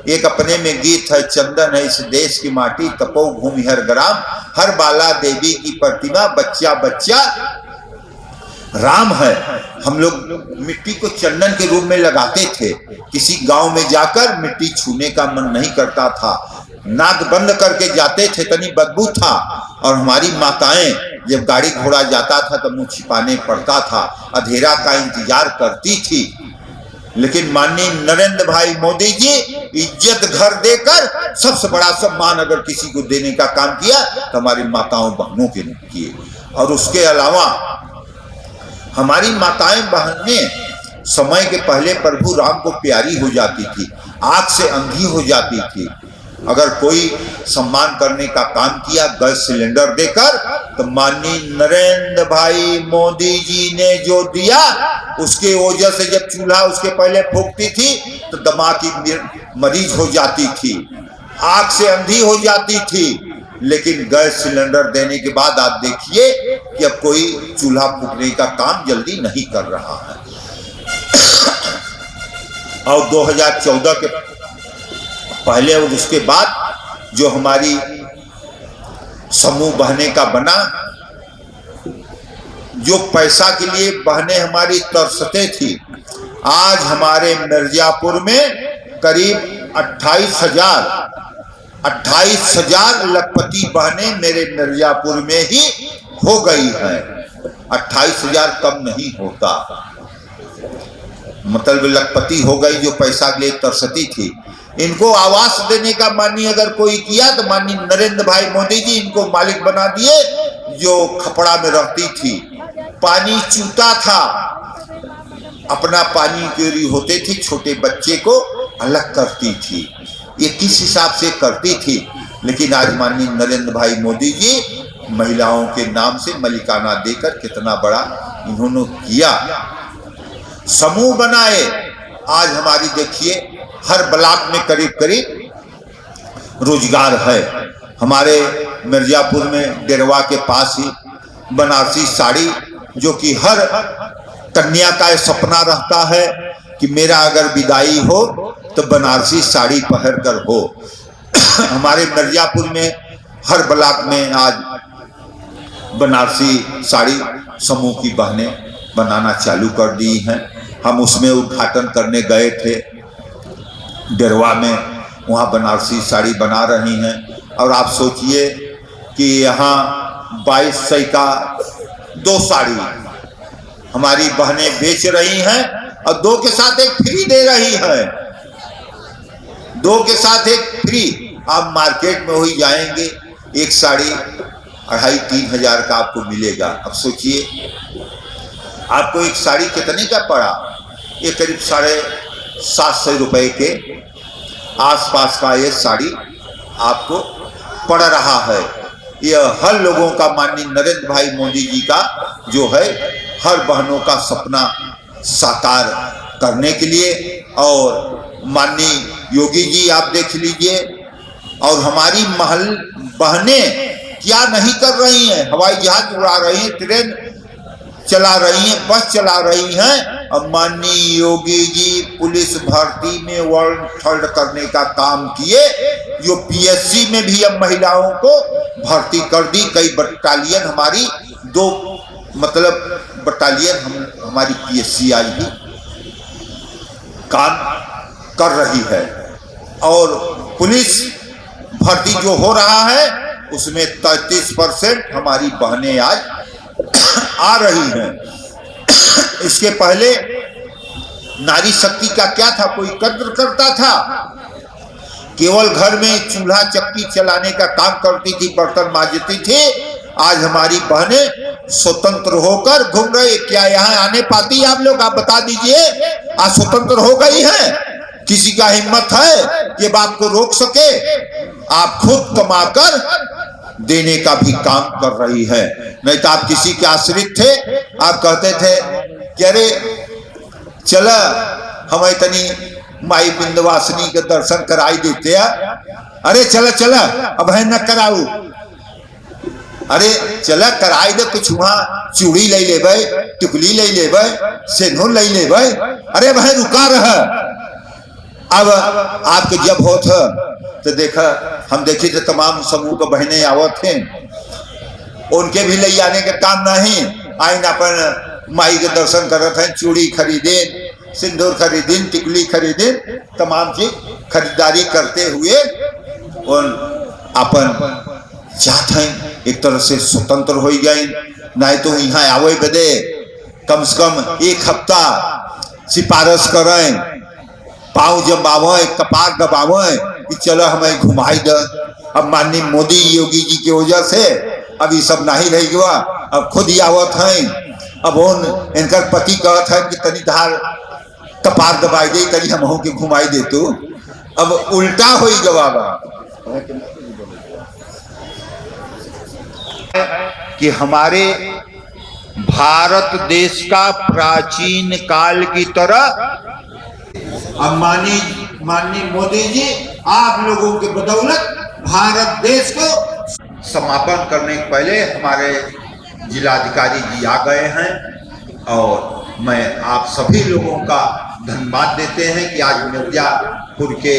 एक अपने में गीत है, चंदन है इस देश की माटी, तपो भूमि हर ग्राम, हर बाला देवी की प्रतिमा, बच्चा बच्चा राम है। हम लोग मिट्टी को चंदन के रूप में लगाते थे। किसी गांव में जाकर मिट्टी छूने का मन नहीं करता था, नाक बंद करके जाते थे, तनी बदबू था। और हमारी माताएं जब गाड़ी घोड़ा जाता था तो मुंह छिपाने पड़ता था, अंधेरा का इंतजार करती थी। लेकिन माननीय नरेंद्र भाई मोदी जी इज्जत घर देकर सबसे बड़ा सम्मान अगर किसी को देने का काम किया तो हमारी माताओं बहनों के किए। और उसके अलावा हमारी माताएं बहनें समय के पहले प्रभु राम को प्यारी हो जाती थी, आंख से अंधी हो जाती थी। अगर कोई सम्मान करने का काम किया गैस सिलेंडर देकर, तो माननीय नरेंद्र भाई मोदी जी ने जो दिया उसके वजह से जब चूल्हा उसके पहले फूकती थी तो दिमाग की मरीज हो जाती थी, आंख से अंधी हो जाती थी। लेकिन गैस सिलेंडर देने के बाद आप देखिए कि अब कोई चूल्हा फूकने का काम जल्दी नहीं कर रहा है। और 2014 के पहले और उसके बाद जो हमारी समूह बहने का बना, जो पैसा के लिए बहने हमारी तरसते थी, आज हमारे मिर्जापुर में करीब 28,000 लखपति बहने मेरे मिर्जापुर में ही हो गई है। 28,000 कम नहीं होता, मतलब लखपति हो गई जो पैसा के लिए तरसती थी। इनको आवास देने का माननीय अगर कोई किया तो माननीय नरेंद्र भाई मोदी जी इनको मालिक बना दिए। जो खपड़ा में रहती थी, पानी चूता था, अपना पानी चोरी होते थी, छोटे बच्चे को अलग करती थी, ये किस हिसाब से करती थी। लेकिन आज माननीय नरेंद्र भाई मोदी जी महिलाओं के नाम से मलिकाना देकर कितना बड़ा इन्होंने किया, समूह बनाए। आज हमारी देखिए हर ब्लॉक में करीब करीब रोजगार है। हमारे मिर्जापुर में डेरवा के पास ही बनारसी साड़ी, जो कि हर कन्या का सपना रहता है कि मेरा अगर विदाई हो तो बनारसी साड़ी पहन कर हो। हमारे मिर्जापुर में हर ब्लॉक में आज बनारसी साड़ी समूह की बहनें बनाना चालू कर दी हैं। हम उसमें उद्घाटन करने गए थे डेरवा में, वहाँ बनारसी साड़ी बना रही हैं। और आप सोचिए कि यहाँ 2200 का 2 साड़ी हमारी बहनें बेच रही हैं और 2 के साथ एक फ्री दे रही है। 2 के साथ एक फ्री। आप मार्केट में वही जाएंगे, एक साड़ी 2500-3000 हजार का आपको मिलेगा। अब सोचिए आपको एक साड़ी कितने का पड़ा? ये करीब 750 रुपए के आसपास का ये साड़ी आपको पड़ रहा है। यह हर लोगों का, माननीय नरेंद्र भाई मोदी जी का जो है, हर बहनों का सपना साकार करने के लिए। और माननीय योगी जी आप देख लीजिए, और हमारी बहनें क्या नहीं कर रही हैं। हवाई जहाज उड़ा रही हैं, ट्रेन चला रही हैं, बस चला रही हैं। और माननीय योगी जी पुलिस भर्ती में वर्ल्ड 3rd करने का काम किए। जो पीएससी में भी अब महिलाओं को भर्ती कर दी। कई बटालियन हमारी 2 बटालियन हमारी पीएससी आई ही काम कर रही है। और पुलिस भर्ती जो हो रहा है उसमें 33% हमारी बहनें आज आ रही हैं। इसके पहले नारी शक्ति का क्या था? कोई कद्र करता था? केवल घर में चूल्हा चक्की चलाने का काम करती थी, बर्तन मांजती थी। आज हमारी बहनें स्वतंत्र होकर घूम रही। क्या यहाँ आने पाती आप लोग? आप बता दीजिए। आज स्वतंत्र हो गई हैं। किसी का हिम्मत है कि बाप को रोक सके? आप खुद कमाकर देने का भी काम कर रही है। नहीं तो आप किसी के आश्रित थे। आप कहते थे कि अरे चला हम इतनी माई विंध्यवासिनी के दर्शन कराई देते हैं। अरे चला चला अब है न कराऊ। अरे चला कराई दे, कुछ वहां चूड़ी ले लेबै, टिकुली ले लेबै, सेनुर ले लेबै। अरे वह रुका रहा। अब आपके जब होत है तो देखा, हम देखे थे तमाम समूह के बहनें आवत हैं, उनके भी ले आने का काम नहीं। आइन अपन माई के दर्शन करत हैं, चूड़ी खरीदे, सिंदूर खरीदे, टिकुली खरीदे, तमाम चीज खरीदारी करते हुए और अपन चाहते हैं एक तरह से स्वतंत्र हो गए। नहीं तो यहाँ आवे बदे कम से कम 1 हफ्ता सिफारिश करें, पाँव जमावे, कपार दबावे कि चलो हमें घुमाई दे। अब माननीय मोदी योगी जी की वजह से अब ये सब नहीं रह गया। अब खुद ही आवत हैं। अब इनकर पति कहत है कि तनी धार कपार दबाई दे, तनी हम के घुमाई दे। तो अब उल्टा हो गवा कि हमारे भारत देश का प्राचीन काल की तरह अब माननीय मोदी जी आप लोगों के बदौलत भारत देश को समापन करने के पहले हमारे जिलाधिकारी जी आ गए हैं। और मैं आप सभी लोगों का धन्यवाद देते हैं कि आज मिर्जापुर के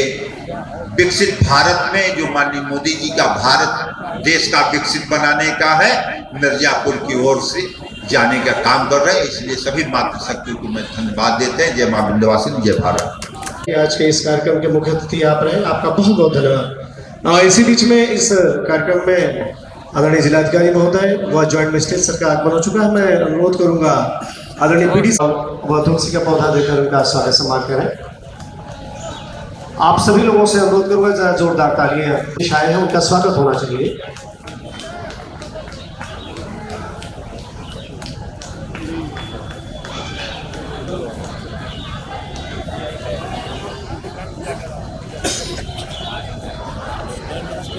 विकसित भारत में जो माननीय मोदी जी का भारत देश का विकसित बनाने का है, मिर्जापुर की ओर से जाने का काम कर रहे हैं। इसलिए सभी मातृशक्ति को मैं धन्यवाद देते हैं। जय मां विंध्यवासिनी, जय भारत। आज के इस कार्यक्रम के मुख्य अतिथि आप रहे, आपका बहुत बहुत धन्यवाद। इसी बीच में इस कार्यक्रम में आदरणीय जिलाधिकारी महोदय व ज्वाइंट मजिस्ट्रेट सर का आगमन हो चुका है। मैं अनुरोध करूंगा आदरणीय पीडी व तुलसी का पौधा देकर उनका स्वागत सम्मान करें। आप सभी लोगों से अनुरोध करूंगा जरा जोरदार तालियां शायद है, उनका स्वागत होना चाहिए।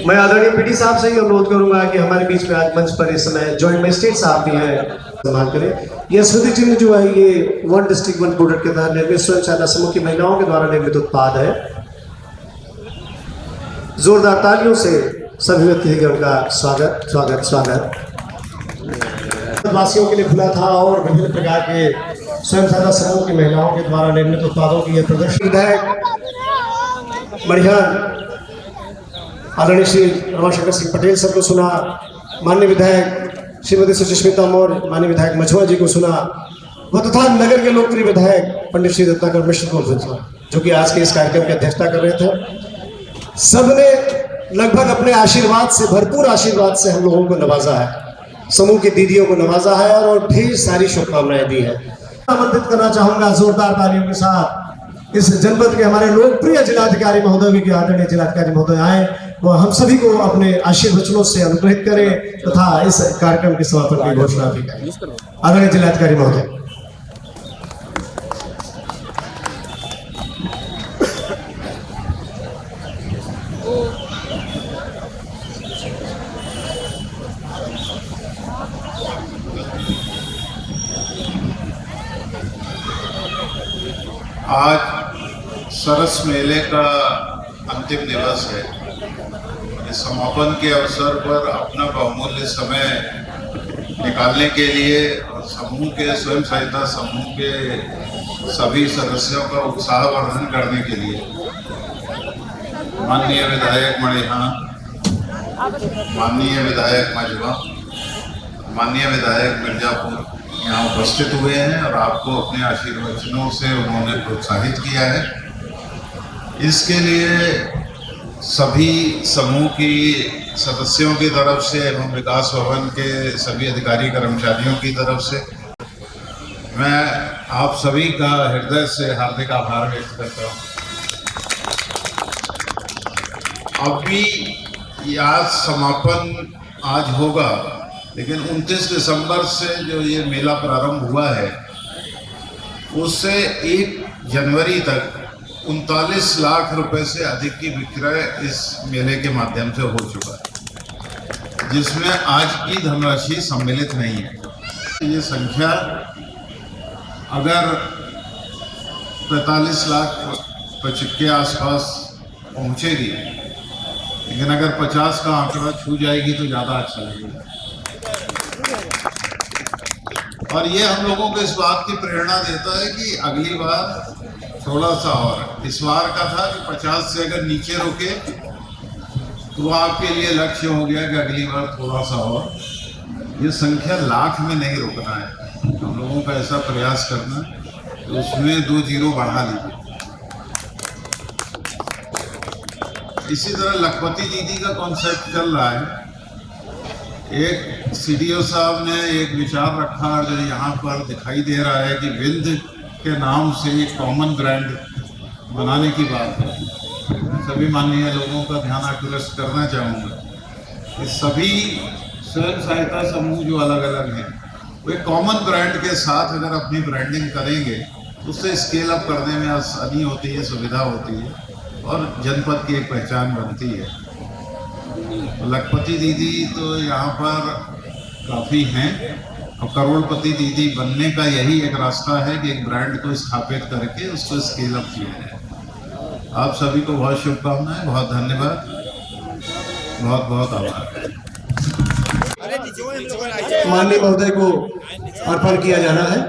मैं आदरणीय पीडी साहब से ही अनुरोध करूंगा कि हमारे बीच में आज मंच पर इस समय जॉइंट मजिस्ट्रेट साहब भी हैं, सम्मान करें। यह स्मृति चिन्ह जो है ये 1 डिस्ट्रिक्ट 1 प्रोडक्ट के तहत निर्मित स्वयं सहायता समूह की महिलाओं के द्वारा निर्मित उत्पाद है। जोरदार तालियों से सभी व्यक्तिगण का स्वागत स्वागत स्वागत। वासियों के लिए खुला था और विभिन्न प्रकार के स्वयं सहायता समूह की महिलाओं के द्वारा निर्मित उत्पादों की यह प्रदर्शनी बढ़िया। आदरणीय श्री रमाशंकर सिंह पटेल सर को सुना, माननीय विधायक श्रीमती सुचिस्मिता मौर्य, माननीय विधायक मछुआ जी को सुना, वो तथा नगर के लोकप्रिय विधायक पंडित श्री रत्नाकर मिश्र को जो कि आज के इस कार्यक्रम की अध्यक्षता कर रहे थे। सबने लगभग अपने आशीर्वाद से, भरपूर आशीर्वाद से हम लोगों को नवाजा है, समूह की दीदियों को नवाजा है और ढेर सारी शुभकामनाएं दी है। आमंत्रित करना चाहूंगा जोरदार तालियों के साथ इस जनपद के हमारे लोकप्रिय जिलाधिकारी महोदय के आदरणीय जिलाधिकारी महोदय आए, वो हम सभी को अपने आशीर्वचनों से अनुग्रहित करें तथा इस कार्यक्रम के समापन की घोषणा भी करें। आदरणीय जिलाधिकारी महोदय। आज सरस मेले का अंतिम दिवस है। इस समापन के अवसर पर अपना बहुमूल्य समय निकालने के लिए और समूह के स्वयं सहायता समूह के सभी सदस्यों का उत्साहवर्धन करने के लिए माननीय विधायक मणिहान, माननीय विधायक मजवा, माननीय विधायक मिर्जापुर यहाँ उपस्थित हुए हैं और आपको अपने आशीर्वचनों से उन्होंने प्रोत्साहित किया है। इसके लिए सभी समूह की सदस्यों की तरफ से एवं विकास भवन के सभी अधिकारी कर्मचारियों की तरफ से मैं आप सभी का हृदय से हार्दिक आभार व्यक्त करता हूँ। अभी आज समापन आज होगा, लेकिन 29 दिसंबर से जो ये मेला प्रारंभ हुआ है उससे 1 जनवरी तक 39 लाख रुपए से अधिक की विक्रय इस मेले के माध्यम से हो चुका है, जिसमें आज की धनराशि सम्मिलित नहीं है। ये संख्या अगर 45 लाख के आसपास पहुंचेगी, लेकिन अगर 50 का आंकड़ा छू जाएगी तो ज़्यादा अच्छा लगेगा। और ये हम लोगों को इस बात की प्रेरणा देता है कि अगली बार थोड़ा सा और, इस बार का था कि 50 से अगर नीचे रुके तो आपके लिए लक्ष्य हो गया कि अगली बार थोड़ा सा और। ये संख्या लाख में नहीं रुकना है, हम लोगों का ऐसा प्रयास करना तो उसमें 2 जीरो बढ़ा लीजिए। इसी तरह लखपति दीदी का कॉन्सेप्ट चल रहा है। एक सीडीओ साहब ने एक विचार रखा जो यहाँ पर दिखाई दे रहा है कि विंध्य के नाम से एक कॉमन ब्रांड बनाने की बात है। सभी माननीय लोगों का ध्यान आकृष्ट करना चाहूँगा कि सभी स्वयं सहायता समूह जो अलग अलग हैं वो एक कॉमन ब्रांड के साथ अगर अपनी ब्रांडिंग करेंगे तो उससे स्केल अप करने में आसानी होती है, सुविधा होती है और जनपद की एक पहचान बनती है। लखपति दीदी तो यहाँ पर काफ़ी हैं और करोड़पति दीदी बनने का यही एक रास्ता है कि एक ब्रांड को स्थापित करके उसको स्केल अप किया जाए। आप सभी को बहुत शुभकामनाएं, बहुत धन्यवाद, बहुत बहुत आभार। माननीय महोदय को अर्पण किया जाना है।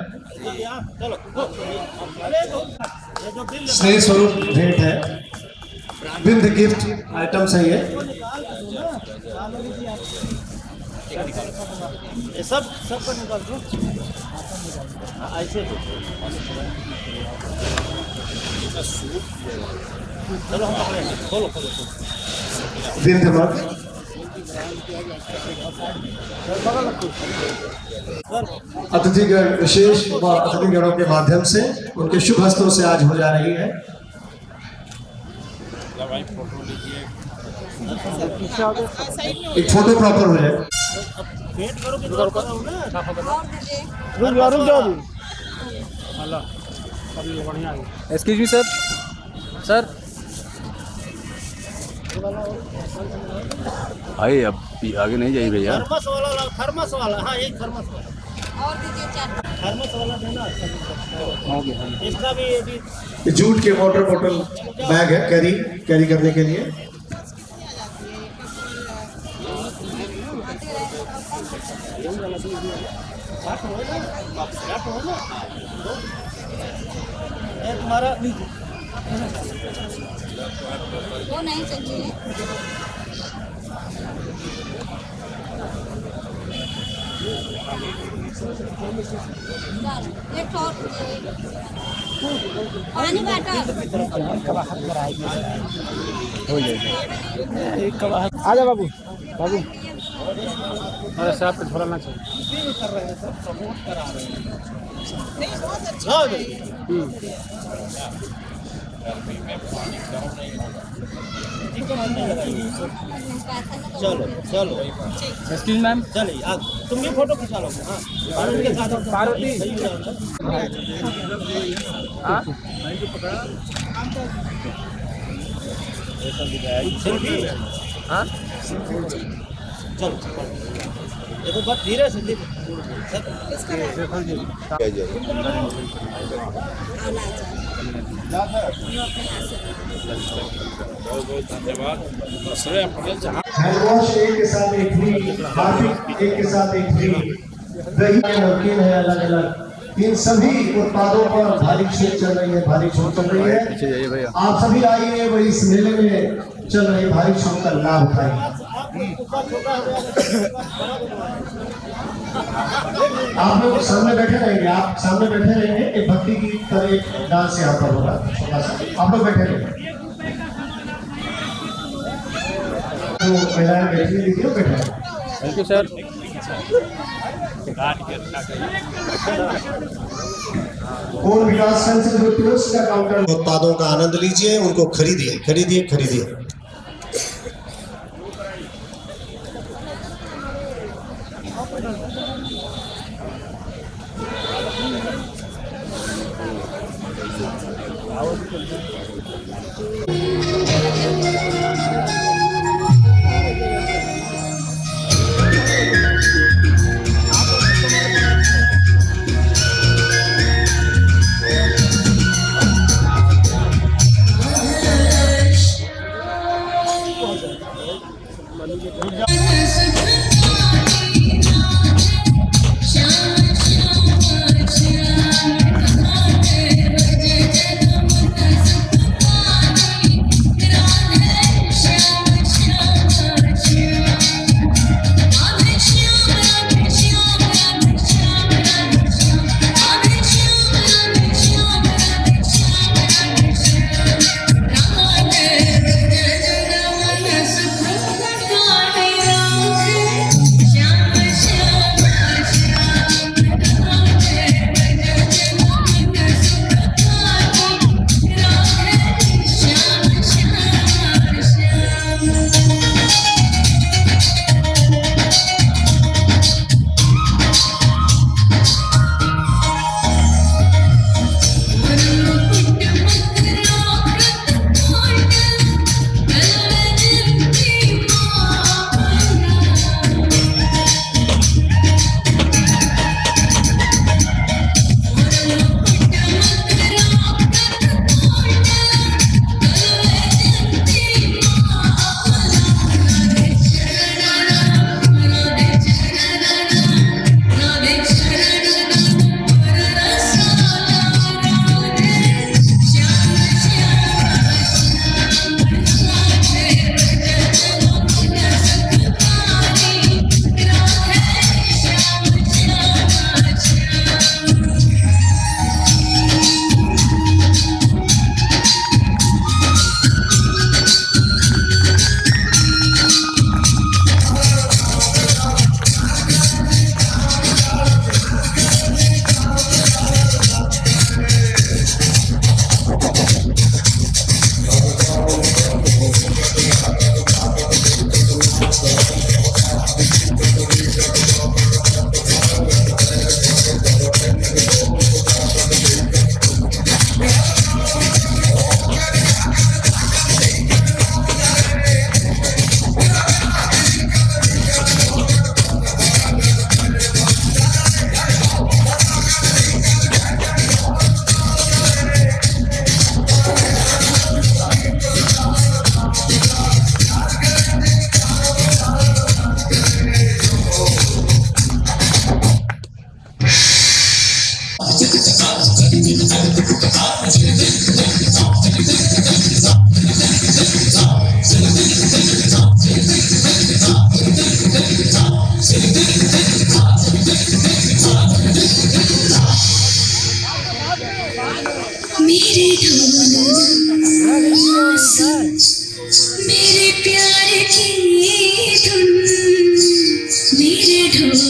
स्नेह स्वरूप भेंट है, विंध्य गिफ्ट आइटम्स है ये सब का निकाल दो ऐसे। चलो हम पकड़ेंगे, खोलो खोलो विंध्य मग अतिथिगण विशेष व अतिथिगणों के माध्यम से उनके शुभ हस्तों से आज हो जा रही है। एक फोटो प्रॉपर हो जाए। एक्सक्यूज मी सर, सर आइए अब आगे नहीं जाइए भैया। थर्मस वाला हाँ यही थर्मस वाला और दीजिए 4 थर्मस वाला देना। इसका भी जूट के वाटर बॉटल बैग है कैरी करने के लिए। तुम्हारा वो नहीं चाहिए। एक और पानी बाटल आजा बाबू बाबू अरे साहब पे थोड़ा ना चाहिए चलो चलो स्क्रीन मैम चलिए आप तुम भी फोटो खिंचा लो। हाँ आनंद के साथ पार्वती हाँ सेल्फी हाँ चलो देखो बस धीरे से धीरे हैंड वॉश एक के साथ एक फ्री, हार्पिक एक के साथ एक फ्री, दही है, नमकीन है, अलग अलग इन सभी उत्पादों पर भारी छूट चल रही है, भारी छूट चल रही है। आप सभी आइए वही इस मेले में चल रही भारी छूट का लाभ उठाइए। आप लोग सामने बैठे रहेंगे, आप सामने बैठे रहेंगे, एक भक्ति की तरह एक डांस यहाँ पर होगा छोटा सा, आप लोग बैठे रहेंगे। जो महिलाएं बैठी दीजिए बैठे। Thank you sir. और विकास संघ से जो टूरिस्ट का काउंटर उत्पादों का आनंद लीजिए, उनको खरीदिए खरीदिए खरीदिए। मेरे प्यार की धुन मेरे ढोल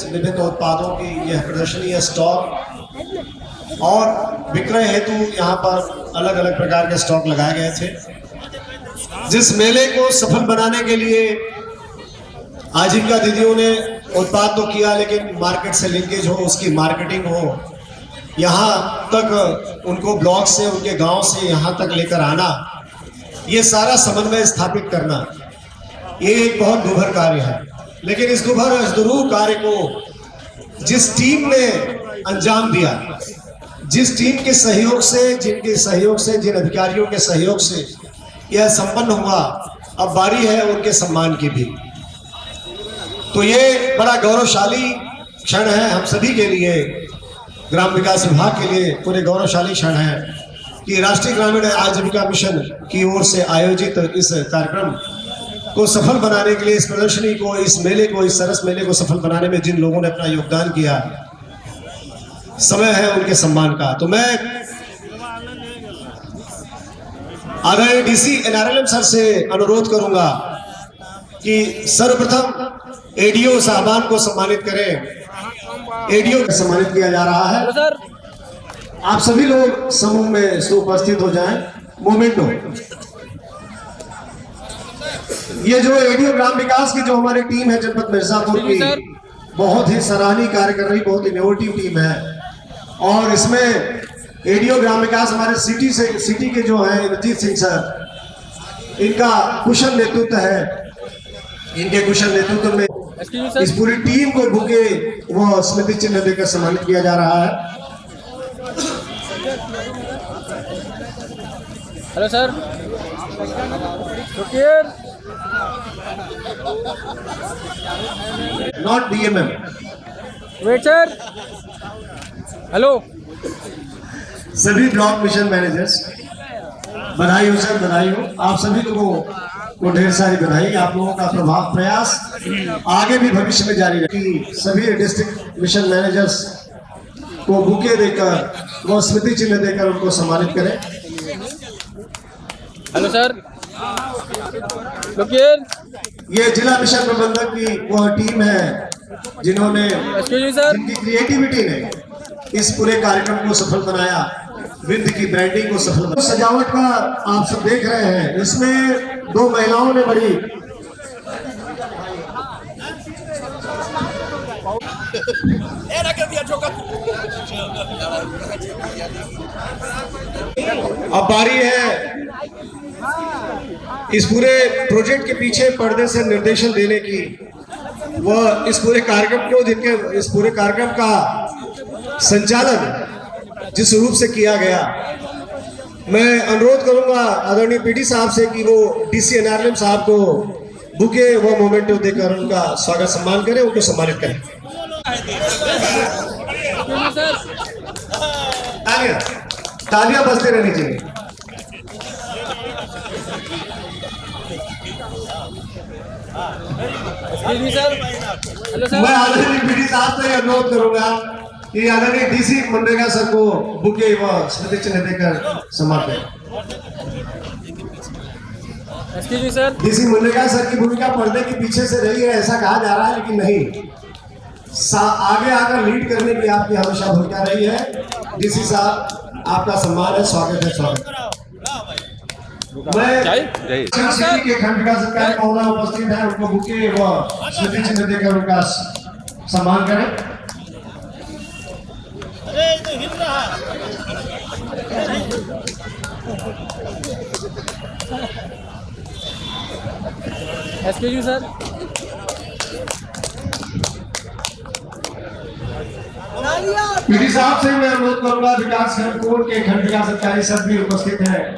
विभिन्न उत्पादों की यह प्रदर्शनी या स्टॉक और विक्रय हेतु यहाँ पर अलग अलग प्रकार के स्टॉक लगाए गए थे। जिस मेले को सफल बनाने के लिए आजीविका दीदियों ने उत्पाद तो किया, लेकिन मार्केट से लिंकेज हो, उसकी मार्केटिंग हो, यहाँ तक उनको ब्लॉक से, उनके गांव से यहाँ तक लेकर आना, ये सारा समन्वय स्थापित करना, ये एक बहुत दुभर कार्य है। लेकिन इस दुरूह कार्य को जिस टीम ने अंजाम दिया, जिस टीम के सहयोग से, जिनके सहयोग से, जिन अधिकारियों के सहयोग से यह संपन्न हुआ, अब बारी है उनके सम्मान की भी। तो ये बड़ा गौरवशाली क्षण है हम सभी के लिए, ग्राम विकास विभाग के लिए पूरे गौरवशाली क्षण है कि राष्ट्रीय ग्रामीण आजीविका मिशन की ओर से आयोजित इस कार्यक्रम को सफल बनाने के लिए, इस प्रदर्शनी को, इस मेले को, इस सरस मेले को सफल बनाने में जिन लोगों ने अपना योगदान किया, समय है उनके सम्मान का। तो मैं आदरणीय डीसी एनआरएलएम सर से अनुरोध करूंगा कि सर्वप्रथम एडीओ साहबान को सम्मानित करें। एडीओ को सम्मानित किया जा रहा है। आप सभी लोग समूह में उपस्थित हो जाएं। मोमेंटो, ये जो एडीओ ग्राम विकास की जो हमारी टीम है जनपद मिर्जापुर की, बहुत ही सराहनीय कार्य कर रही, बहुत इनोवेटिव टीम है। और इसमें एडीओ ग्राम विकास हमारे सिटी के जो है इंद्रजीत सिंह सर, इनका कुशल नेतृत्व है। इनके कुशल नेतृत्व में इस पूरी टीम को बुके व स्मृति चिन्ह देकर सम्मानित किया जा रहा है। Hello sir, not DMM. Wait sir. Hello सभी ब्लॉक मिशन मैनेजर्स, बधाई हो सर, बधाई हो। आप सभी लोगों को ढेर सारी बधाई। आप लोगों का प्रभाव प्रयास आगे भी भविष्य में जारी रखेगी। सभी डिस्ट्रिक्ट मिशन मैनेजर्स को बुके देकर व स्मृति चिन्ह देकर उनको सम्मानित करें। हेलो सर, ये जिला मिशन प्रबंधक की वह टीम है जिन्होंने, जिनकी क्रिएटिविटी ने इस पूरे कार्यक्रम को सफल बनाया, विंध्य की ब्रांडिंग को सफल बनाया। सजावट का आप सब देख रहे हैं, इसमें 2 महिलाओं ने बड़ी अब बारी है इस पूरे प्रोजेक्ट के पीछे पर्दे से निर्देशन देने की, वह इस पूरे कार्यक्रम को, जिनके इस पूरे कार्यक्रम का संचालन जिस रूप से किया गया, मैं अनुरोध करूंगा आदरणीय पीडी साहब से कि वो डीसी एनआरएलएम साहब को बुके व मोमेंटो देकर उनका स्वागत सम्मान करें, उनको सम्मानित करें। तालियां बजते रहनी चाहिए। मैं आदरणीय पीडी साहब से अनुरोध करूंगा कि आदरणीय डीसी मनरेगा सर को बुके व स्मृति चिन्ह देकर सम्मान करें। डीसी मनरेगा सर की भूमिका पर्दे के पीछे से रही है ऐसा कहा जा रहा है, लेकिन नहीं, आगे आकर लीड करने की आपकी हमेशा भूमिका रही है। डीसी साहब, आपका सम्मान है, स्वागत है, स्वागत। मैं सिटी के खंड विकास अधिकारी महोदय उपस्थित है, उनको बुके व स्मृति चिन्ह देकर उनका सम्मान करें। Excuse sir. पीडी साहब से मैं अनुरोध करूंगा, विकास खंड कोड के खंड विकास अधिकारी सर भी उपस्थित हैं,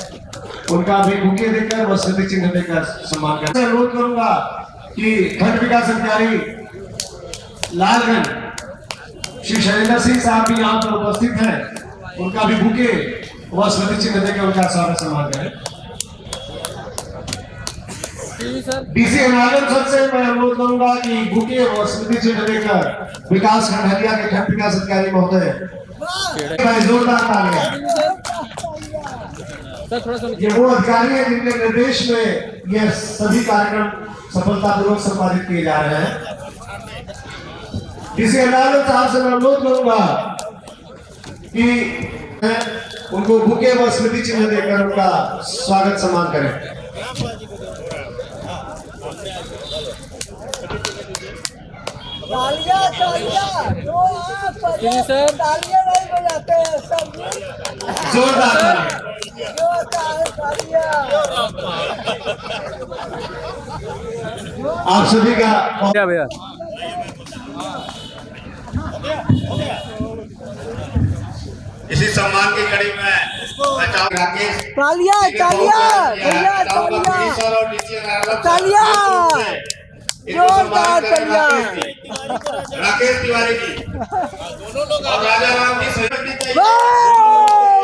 उनका भी बुके देकर व स्मृति चिन्ह देकर सम्मान करें। अनुरोध करूंगा कि खंड विकास अधिकारी लालगंज श्री शैलेंद्र सिंह साहब भी यहाँ पर उपस्थित हैं, उनका भी बुके व स्मृति चिन्ह देकर उनका स्वागत सम्मान करें। डीसी एनआरएम सर से मैं अनुरोध करूंगा कि बुके व स्मृति चिन्ह देकर विकास खंड हलिया के खंड विकास अधिकारी महोदय, जोरदार तालियां। ये वो अधिकारी है जिनके निर्देश में यह सभी कार्यक्रम सफलतापूर्वक संपादित किए जा रहे हैं। डीसी एनआरएम साहब से मैं अनुरोध करूंगा कि उनको बुके व स्मृति चिन्ह देकर उनका स्वागत सम्मान करें। तालियां तालियां, जो आप तालियां नहीं बजाते हैं सब जोरदार तालियां। आप सभी का क्या भैया, इसी सम्मान की कड़ी में राकेश तालियां तालियां भैया, तालियां तालियां, जोरदार तालियां। राकेश तिवारी जी और राजा राम की सहमति चाहिए।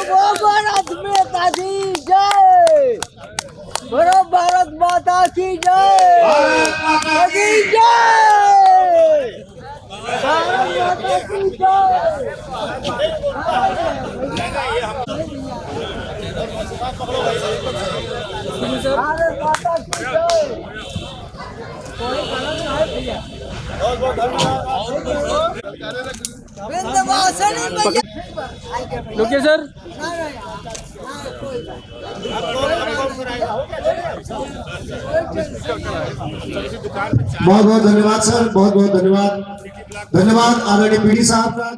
वो भारत माता की जय, बोलो भारत माता की जय, भारत माता की जय, भारत माता की जय। रुकिए सर। बहुत बहुत धन्यवाद सर, बहुत बहुत धन्यवाद। धन्यवाद आदरणीय पीडी साहब का।